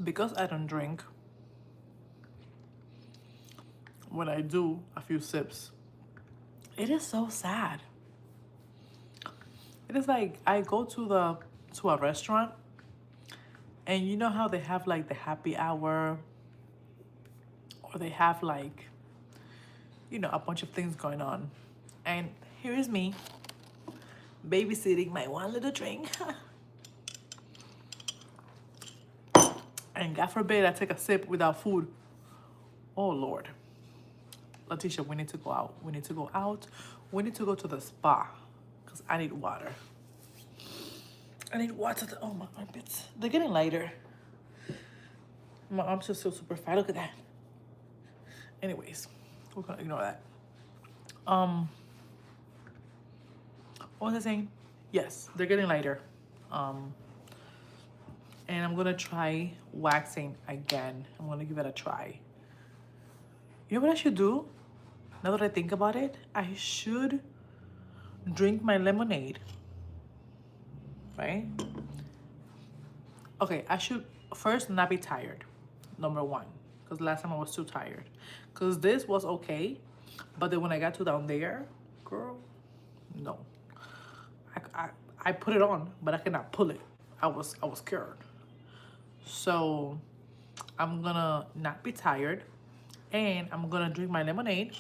because I don't drink, when I do a few sips, it is so sad. It is like I go to a restaurant, and you know how they have like the happy hour, or they have like, you know, a bunch of things going on, and here is me babysitting my one little drink. And God forbid I take a sip without food. Oh Lord. Letitia, we need to go out. We need to go out. We need to go to the spa, because I need water. I need water. Oh, my armpits. They're getting lighter. My arms are still super fat. Look at that. Anyways, we're gonna ignore that. Um, what was I saying? Yes, they're getting lighter. Um, and I'm gonna try waxing again. I'm gonna give it a try. You know what I should do? Now that I think about it, I should drink my lemonade, right? Okay, I should first not be tired, number one, because last time I was too tired. Because this was okay, but then when I got to down there, girl, no. I, I, I put it on, but I cannot pull it. I was scared. So I'm gonna not be tired, and I'm gonna drink my lemonade,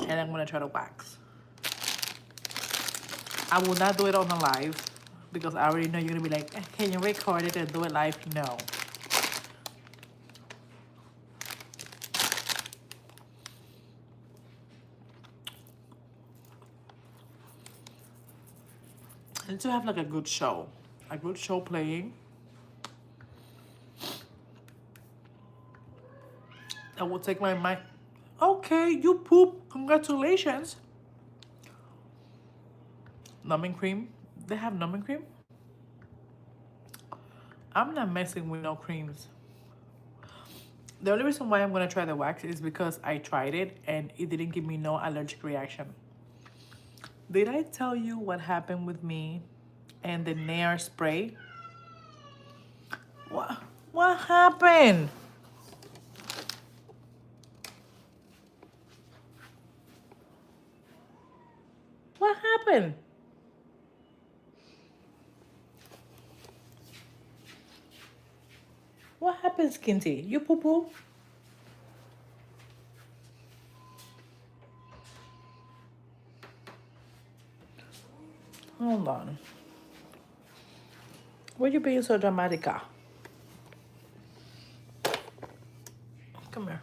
and I'm gonna try to wax. I will not do it on the live because I already know you're gonna be like, can you record it and do it live? No. I need to have like a good show playing. I will take my mic. Okay, you poop. Congratulations. Numbing cream. They have numbing cream? I'm not messing with no creams. The only reason why I'm gonna try the wax is because I tried it and it didn't give me no allergic reaction. Did I tell you what happened with me and the Nair spray? What happened? What happened? What happened, Skinty? You poo poo? Hold on. Why you being so dramatica? Come here.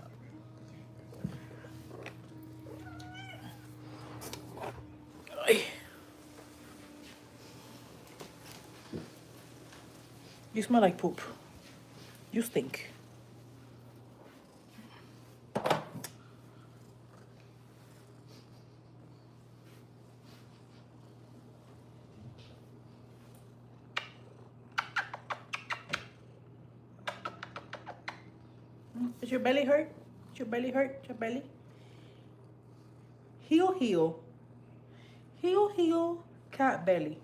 Ay. You smell like poop. You stink. Does your belly hurt? Does your belly hurt? Your belly? Heel, heel. Heel, heel, cat belly.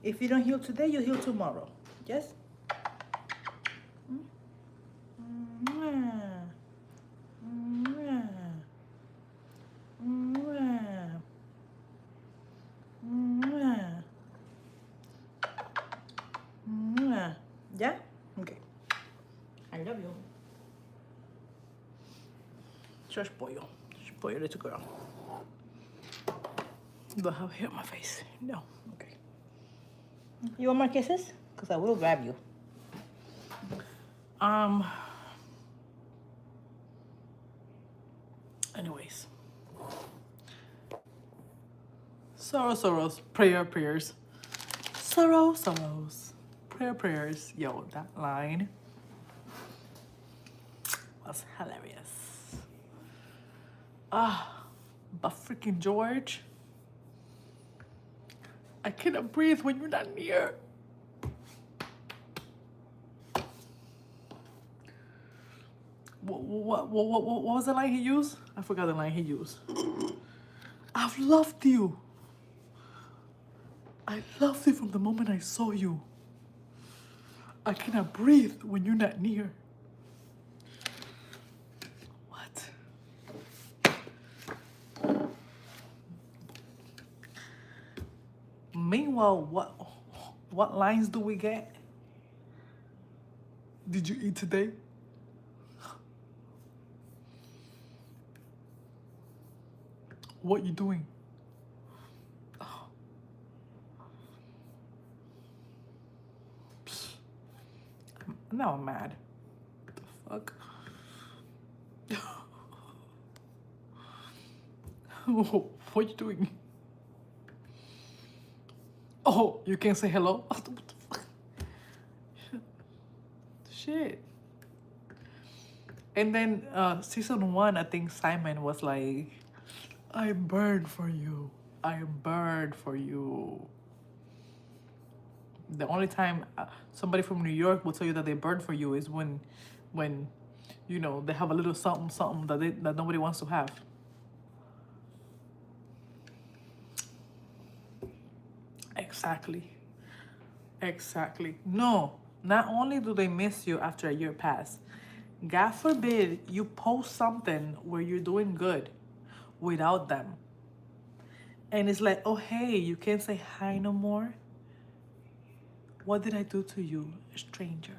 If you don't heal today, you heal tomorrow. Yes? Mwah. Mwah. Mwah. Mwah. Mwah. Yeah? Okay. I love you. Just pollo. Just pollo, little girl. Do I have hair on my face? No. Okay. You want more kisses? Because I will grab you. Anyways. Sorrows. Prayers. Sorrows. Prayers. Yo, that line was hilarious. But freaking George, I cannot breathe when you're not near. What was the line he used? I forgot the line he used. I've loved you. I loved you from the moment I saw you. I cannot breathe when you're not near. What? Meanwhile, what lines do we get? Did you eat today? What you doing? Now I'm mad. What the fuck? What you doing? Oh, you can't say hello? What the fuck? Shit. And then season 1, I think Simon was like, I burned for you. I burned for you. The only time somebody from New York will tell you that they burned for you is when, you know, they have a little something, something that nobody wants to have. Exactly. Exactly. No, not only do they miss you after a year pass, God forbid you post something where you're doing good without them. And it's like, oh, hey, you can't say hi no more. What did I do to you, stranger?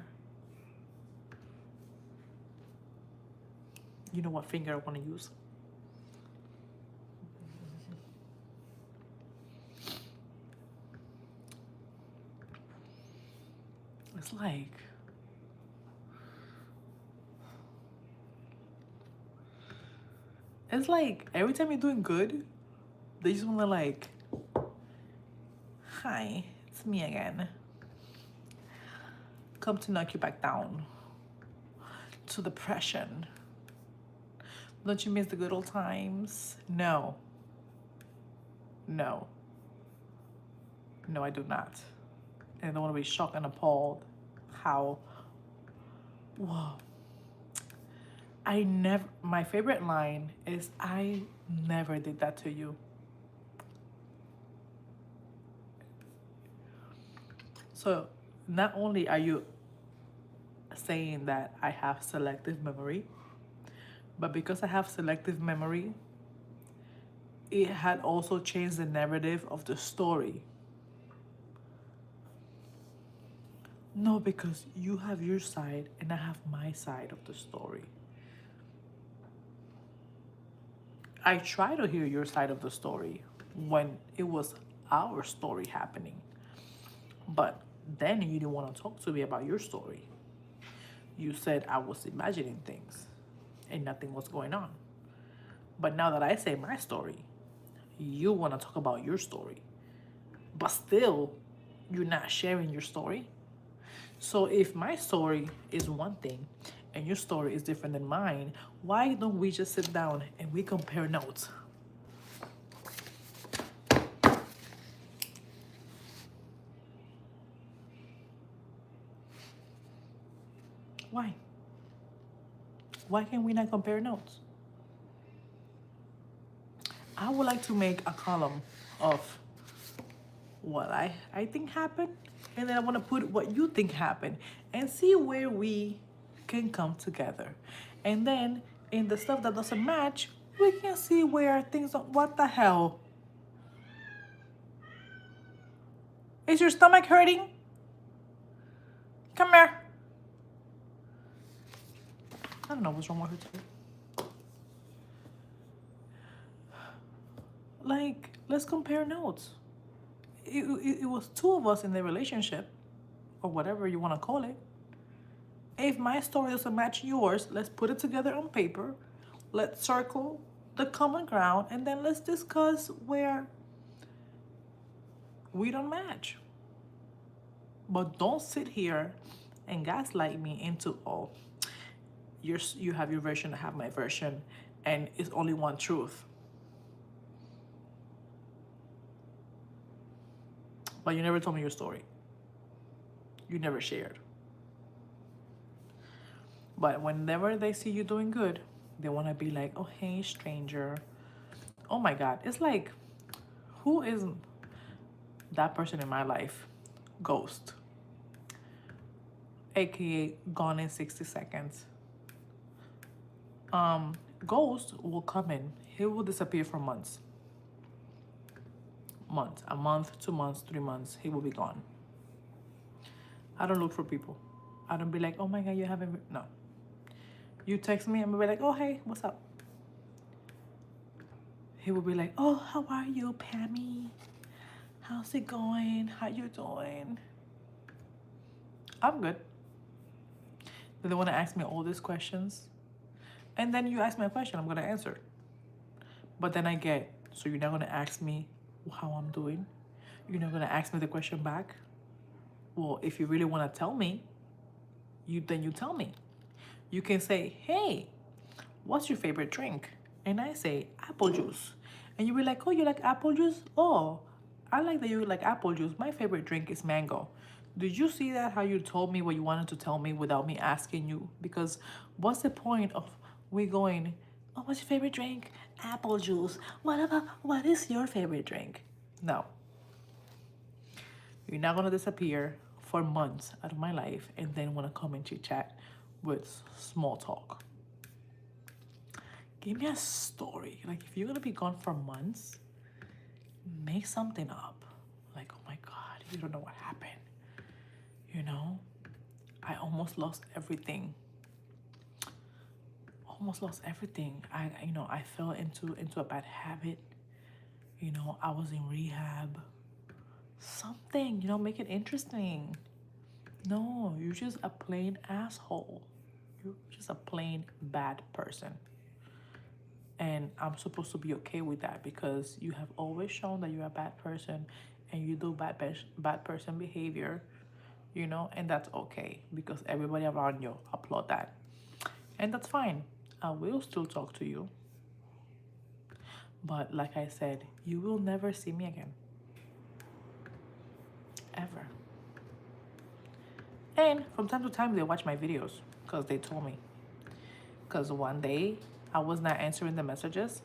You know what finger I want to use? It's like, every time you're doing good, they just want to like, hi, it's me again. Come to knock you back down to depression. Don't you miss the good old times? No. No. No, I do not. And I don't want to be shocked and appalled how, whoa. My favorite line is, I never did that to you. So not only are you saying that I have selective memory, but because I have selective memory, it had also changed the narrative of the story. No, because you have your side and I have my side of the story. I try to hear your side of the story when it was our story happening. But then you didn't want to talk to me about your story. You said I was imagining things and nothing was going on. But now that I say my story, you want to talk about your story. But still, you're not sharing your story. So if my story is one thing and your story is different than mine, why don't we just sit down and we compare notes? Why? Why can we not compare notes? I would like to make a column of what I think happened, and then I want to put what you think happened and see where we can come together. And then in the stuff that doesn't match, we can see where things don't. What the hell? Is your stomach hurting? Come here. I don't know what's wrong with her today. Like, let's compare notes. It was two of us in the relationship, or whatever you want to call it. If my story doesn't match yours, let's put it together on paper. Let's circle the common ground, and then let's discuss where we don't match. But don't sit here and gaslight me into, oh, you have your version, I have my version, and it's only one truth. But you never told me your story. You never shared. But whenever they see you doing good, they want to be like, oh, hey, stranger. Oh my God. It's like, who is that person in my life? Ghost. AKA gone in 60 seconds. Ghost will come in. He will disappear for months. A month, 2 months, 3 months, he will be gone. I don't look for people. I don't be like, oh my God, you haven't, no. You text me, I'm gonna be like, oh, hey, what's up? He will be like, oh, how are you, Pammy? How's it going? How you doing? I'm good. They want to ask me all these questions. And then you ask me a question, I'm going to answer. But then I get, so you're not going to ask me how I'm doing? You're not going to ask me the question back? Well, if you really want to tell me, then you tell me. You can say, hey, what's your favorite drink? And I say, apple juice. And you be like, oh, you like apple juice? Oh, I like that you like apple juice. My favorite drink is mango. Did you see that? How you told me what you wanted to tell me without me asking you? Because what's the point of we going, oh, what's your favorite drink? Apple juice. What is your favorite drink? No. You're not gonna disappear for months out of my life and then wanna come and chit chat with small talk. Give me a story. Like if you're gonna be gone for months, make something up. Like, oh my God, you don't know what happened. You know? I almost lost everything. Almost lost everything. I fell into a bad habit. I was in rehab. Something, make it interesting. No, you're just a plain asshole. You're just a plain bad person. And I'm supposed to be okay with that because you have always shown that you're a bad person and you do bad person behavior, and that's okay because everybody around you applaud that. And that's fine. I will still talk to you. But like I said, you will never see me again. Ever. And from time to time, they watch my videos because they told me. Because one day I was not answering the messages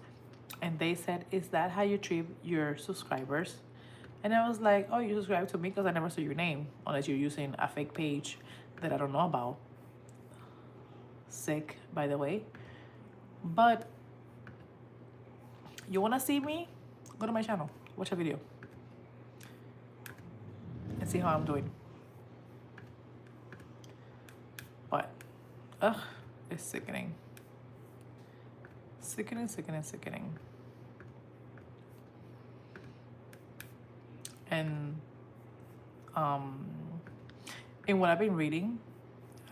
and they said, is that how you treat your subscribers? And I was like, oh, you subscribe to me because I never saw your name unless you're using a fake page that I don't know about. Sick, by the way. But you want to see me? Go to my channel. Watch a video. And see how I'm doing. But, it's sickening. Sickening, sickening, sickening. And in what I've been reading,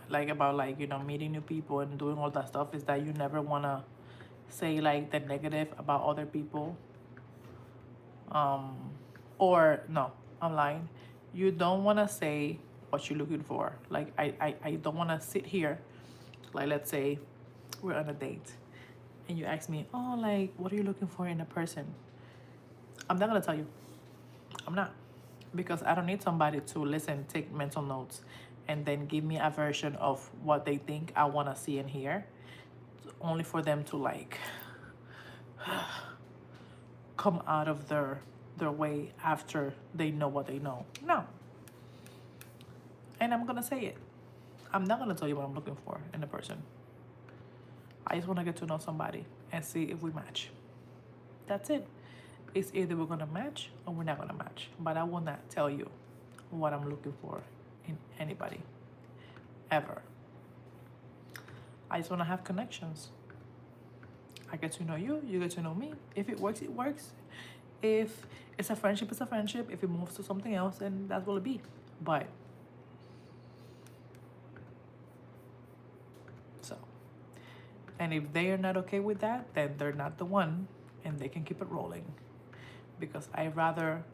like about meeting new people and doing all that stuff, is that you never wanna say like the negative about other people. Or no, I'm lying. You don't wanna say what you're looking for. Like I don't wanna sit here, like let's say we're on a date and you ask me, oh, like what are you looking for in a person? I'm not gonna tell you. I'm not. Because I don't need somebody to listen, take mental notes, and then give me a version of what they think I want to see and hear, only for them to like come out of their way after they know what they know. No. And I'm gonna say it. I'm not gonna tell you what I'm looking for in a person. I just want to get to know somebody and see if we match. That's it. It's either we're gonna match or we're not gonna match. But I will not tell you what I'm looking for in anybody. Ever. I just wanna have connections. I get to know you, you get to know me. If it works, it works. If it's a friendship, it's a friendship. If it moves to something else, then that's what it'll be. But so, and if they are not okay with that, then they're not the one and they can keep it rolling. Because I'd rather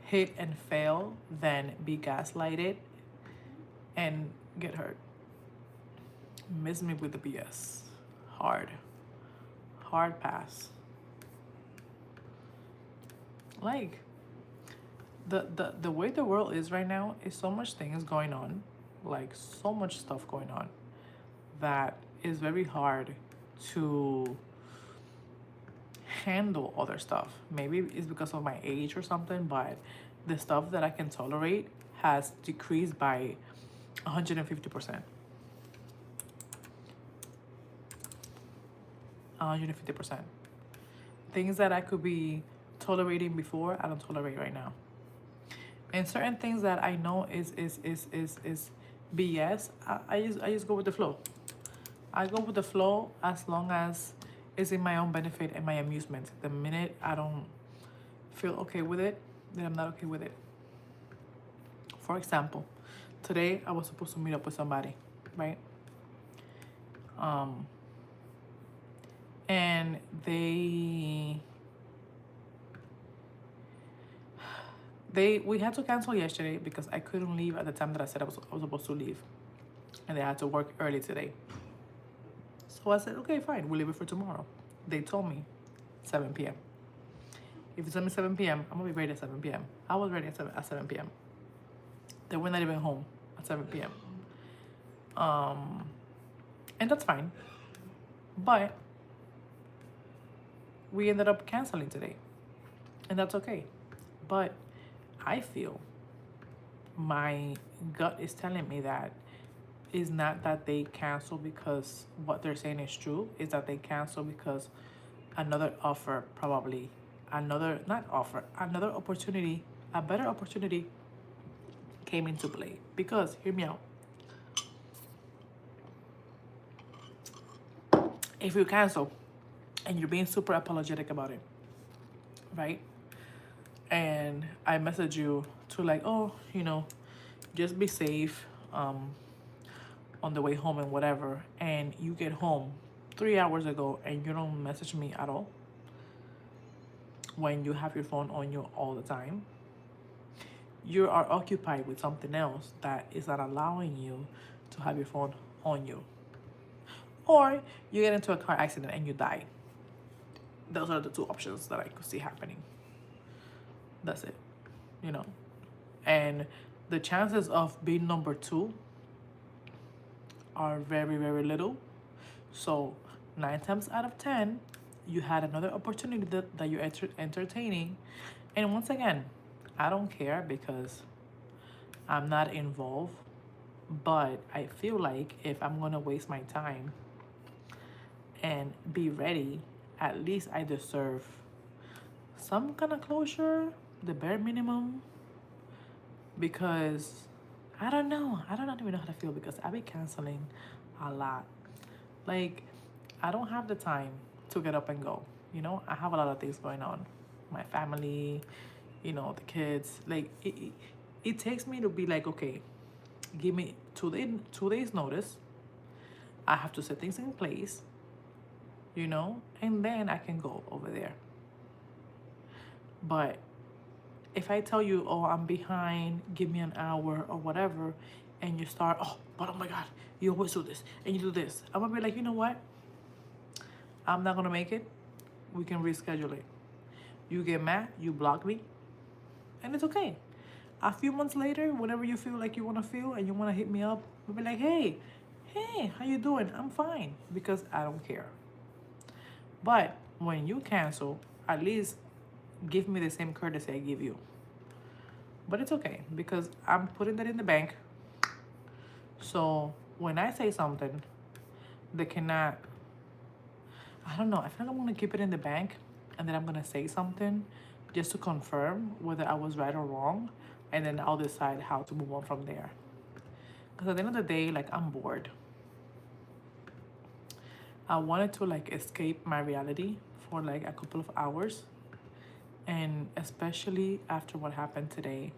hit and fail than be gaslighted and get hurt. Miss me with the BS. Hard pass. Like the way the world is right now is so much things going on, like so much stuff going on, that is very hard to handle other stuff. Maybe it's because of my age or something, but the stuff that I can tolerate has decreased by 150%. 150%. Things that I could be tolerating before, I don't tolerate right now. And certain things that I know is BS, I just go with the flow. I go with the flow as long as it's in my own benefit and my amusement. The minute I don't feel okay with it, then I'm not okay with it. For example, today I was supposed to meet up with somebody, right? And we had to cancel yesterday because I couldn't leave at the time that I said I was supposed to leave. And they had to work early today. So I said, okay, fine, we'll leave it for tomorrow. They told me 7 p.m. If you tell me 7 p.m., I'm gonna be ready at 7 p.m. I was ready at 7 p.m. They were not even home at 7 p.m. And that's fine. But we ended up canceling today. And that's okay. But I feel my gut is telling me that it's not that they cancel because what they're saying is true, is that they cancel because another offer, probably another, not offer, another opportunity, a better opportunity came into play. Because, hear me out, if you cancel and you're being super apologetic about it, right? And I message you to like, oh, just be safe on the way home and whatever, and you get home 3 hours ago and you don't message me at all when you have your phone on you all the time, you are occupied with something else that is not allowing you to have your phone on you. Or you get into a car accident and you die. Those are the two options that I could see happening. That's it, you know. And the chances of being number two are very, very little. So 9 times out of 10, you had another opportunity that you're entertaining. And once again, I don't care because I'm not involved. But I feel like if I'm gonna waste my time and be ready, at least I deserve some kind of closure, the bare minimum. Because I don't know. I don't even know how to feel because I be canceling a lot. Like, I don't have the time to get up and go. I have a lot of things going on. My family, the kids. Like, it takes me to be like, okay, give me 2 days notice. I have to set things in place, and then I can go over there. But if I tell you, oh, I'm behind, give me an hour or whatever, and you start, but oh my God, you always do this and you do this, I'm gonna be like, you know what? I'm not gonna make it. We can reschedule it. You get mad, you block me, and it's okay. A few months later, whenever you feel like you wanna feel and you wanna hit me up, we'll be like, hey, how you doing? I'm fine, because I don't care. But when you cancel, at least give me the same courtesy I give you. But it's okay because I'm putting that in the bank. So when I say something, they cannot, I don't know, I feel like I'm gonna keep it in the bank and then I'm gonna say something just to confirm whether I was right or wrong, and then I'll decide how to move on from there. Because at the end of the day, like, I'm bored. I wanted to like escape my reality for like a couple of hours, and especially after what happened today.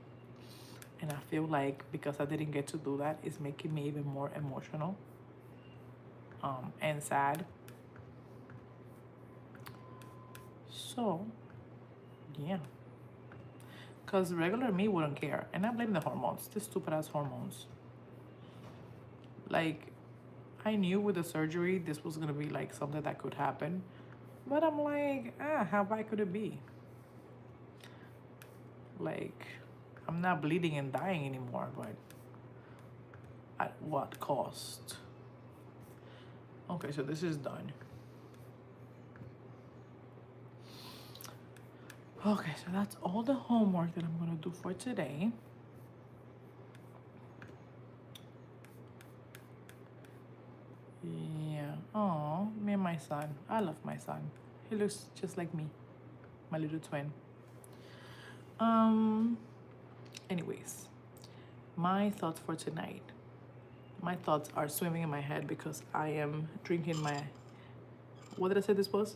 And I feel like because I didn't get to do that, it's making me even more emotional and sad. So, yeah. Because regular me wouldn't care. And I blame the hormones, the stupid ass hormones. Like, I knew with the surgery this was going to be like something that could happen. But I'm like, how bad could it be? Like, I'm not bleeding and dying anymore, but at what cost? Okay, so this is done. Okay, so that's all the homework that I'm gonna do for today. Yeah. Oh, me and my son. I love my son. He looks just like me, my little twin. Anyways, my thoughts for tonight. My thoughts are swimming in my head because I am drinking my, what did I say this was?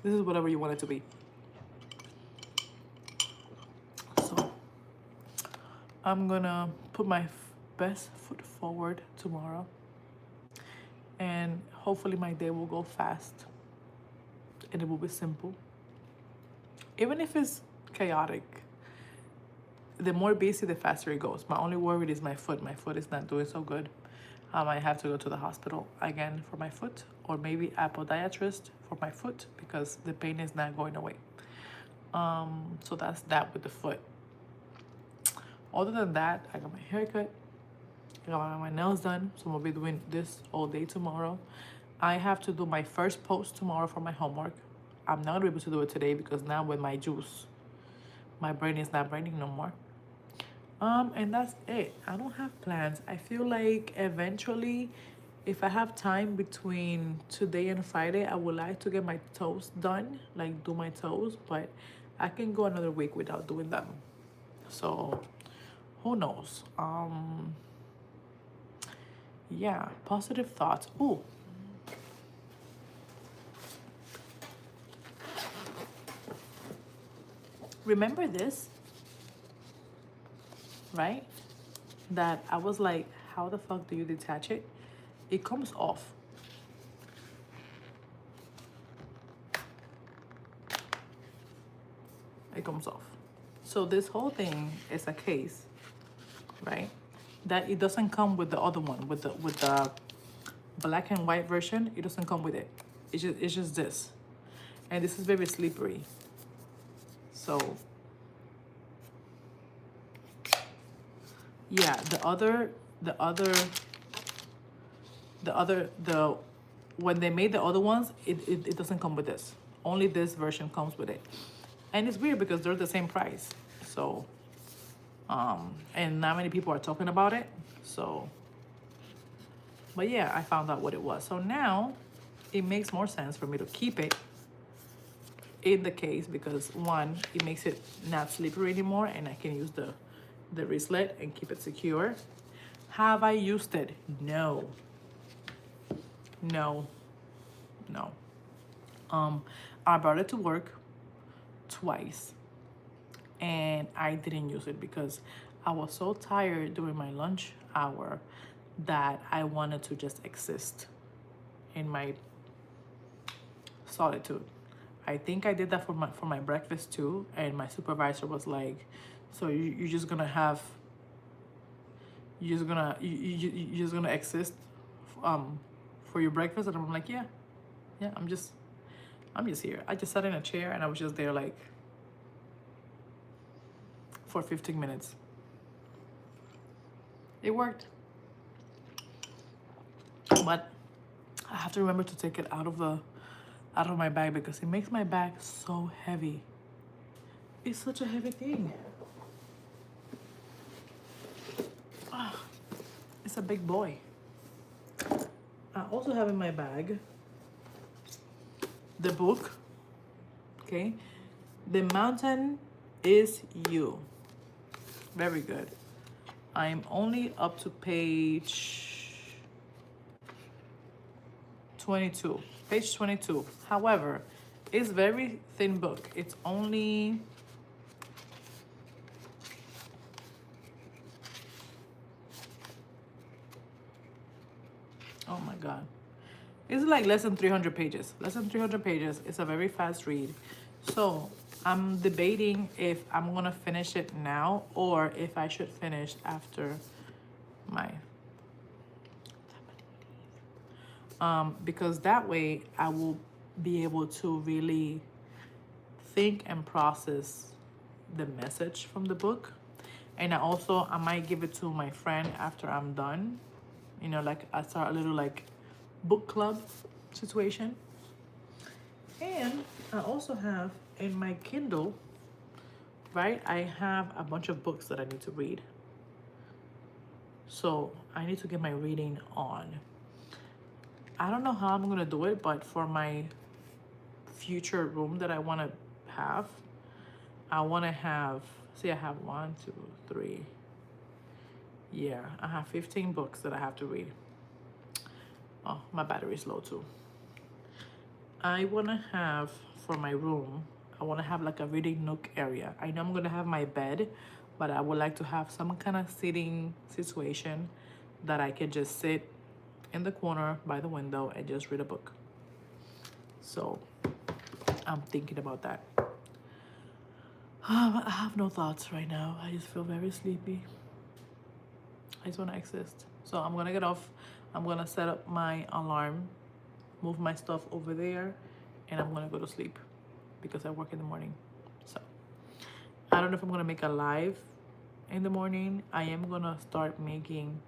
This is whatever you want it to be. So I'm gonna put my best foot forward tomorrow, and hopefully my day will go fast and it will be simple. Even if it's chaotic, the more busy, the faster it goes. My only worry is my foot. My foot is not doing so good. I might have to go to the hospital again for my foot, or maybe a podiatrist for my foot because the pain is not going away. So that's that with the foot. Other than that, I got my hair cut. I got my nails done, so I'll be doing this all day tomorrow. I have to do my first post tomorrow for my homework. I'm not gonna be able to do it today because now with my juice, my brain is not braining no more. And that's it. I don't have plans. I feel like eventually, if I have time between today and Friday, I would like to get my toes done, like do my toes, but I can go another week without doing them. So, who knows? Yeah, positive thoughts. Ooh. Remember this, right? That I was like, how the fuck do you detach it? It comes off. It comes off. So this whole thing is a case, right? That it doesn't come with the other one, with the black and white version. It doesn't come with it. It's just this, and this is very slippery. So yeah, the when they made the other ones, it doesn't come with this. Only this version comes with it, and it's weird because they're the same price. So and not many people are talking about it. So, but yeah, I found out what it was. So now it makes more sense for me to keep it in the case because one, it makes it not slippery anymore, and I can use the wristlet and keep it secure. Have I used it? No. No. No. I brought it to work twice, and I didn't use it because I was so tired during my lunch hour that I wanted to just exist in my solitude. I think I did that for my breakfast too, and my supervisor was like, "So you're just gonna have, you're just gonna exist, for your breakfast?" And I'm like, "Yeah, yeah, I'm just here." I just sat in a chair and I was just there like for 15 minutes. It worked, but I have to remember to take it out of my bag because it makes my bag so heavy. It's such a heavy thing. It's a big boy. I also have in my bag the book. Okay, The Mountain Is You. Very good. I'm only up to page 22. Page 22. However, it's very thin book. It's only oh my god. It's like less than 300 pages. Less than 300 pages. It's a very fast read. So I'm debating if I'm gonna finish it now or if I should finish after my because that way I will be able to really think and process the message from the book. And I might give it to my friend after I'm done. You know, like I start a little like book club situation. And I also have in my Kindle, right? I have a bunch of books that I need to read. So I need to get my reading on. I don't know how I'm gonna do it, but for my future room that I wanna have, I wanna have, see, I have 1, 2, 3. Yeah, I have 15 books that I have to read. Oh, my battery's low too. I wanna have for my room, I wanna have like a reading nook area. I know I'm gonna have my bed, but I would like to have some kind of sitting situation that I can just sit in the corner by the window and just read a book. So I'm thinking about that. I have no thoughts right now. I just feel very sleepy. I just want to exist. So I'm gonna get off. I'm gonna set up my alarm, move my stuff over there, and I'm gonna go to sleep because I work in the morning. So I don't know if I'm gonna make a live in the morning. I am gonna start making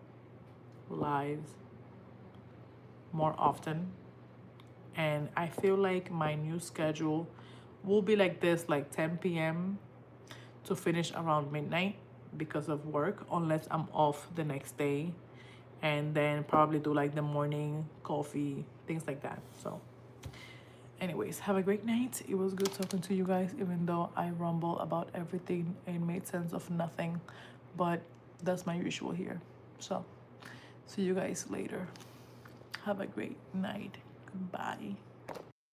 lives more often, and I feel like my new schedule will be like this, like 10 p.m. to finish around midnight because of work, unless I'm off the next day, and then probably do like the morning coffee, things like that. So anyways, have a great night. It was good talking to you guys, even though I rumble about everything and made sense of nothing, but that's my usual here. So see you guys later. Have a great night. Goodbye.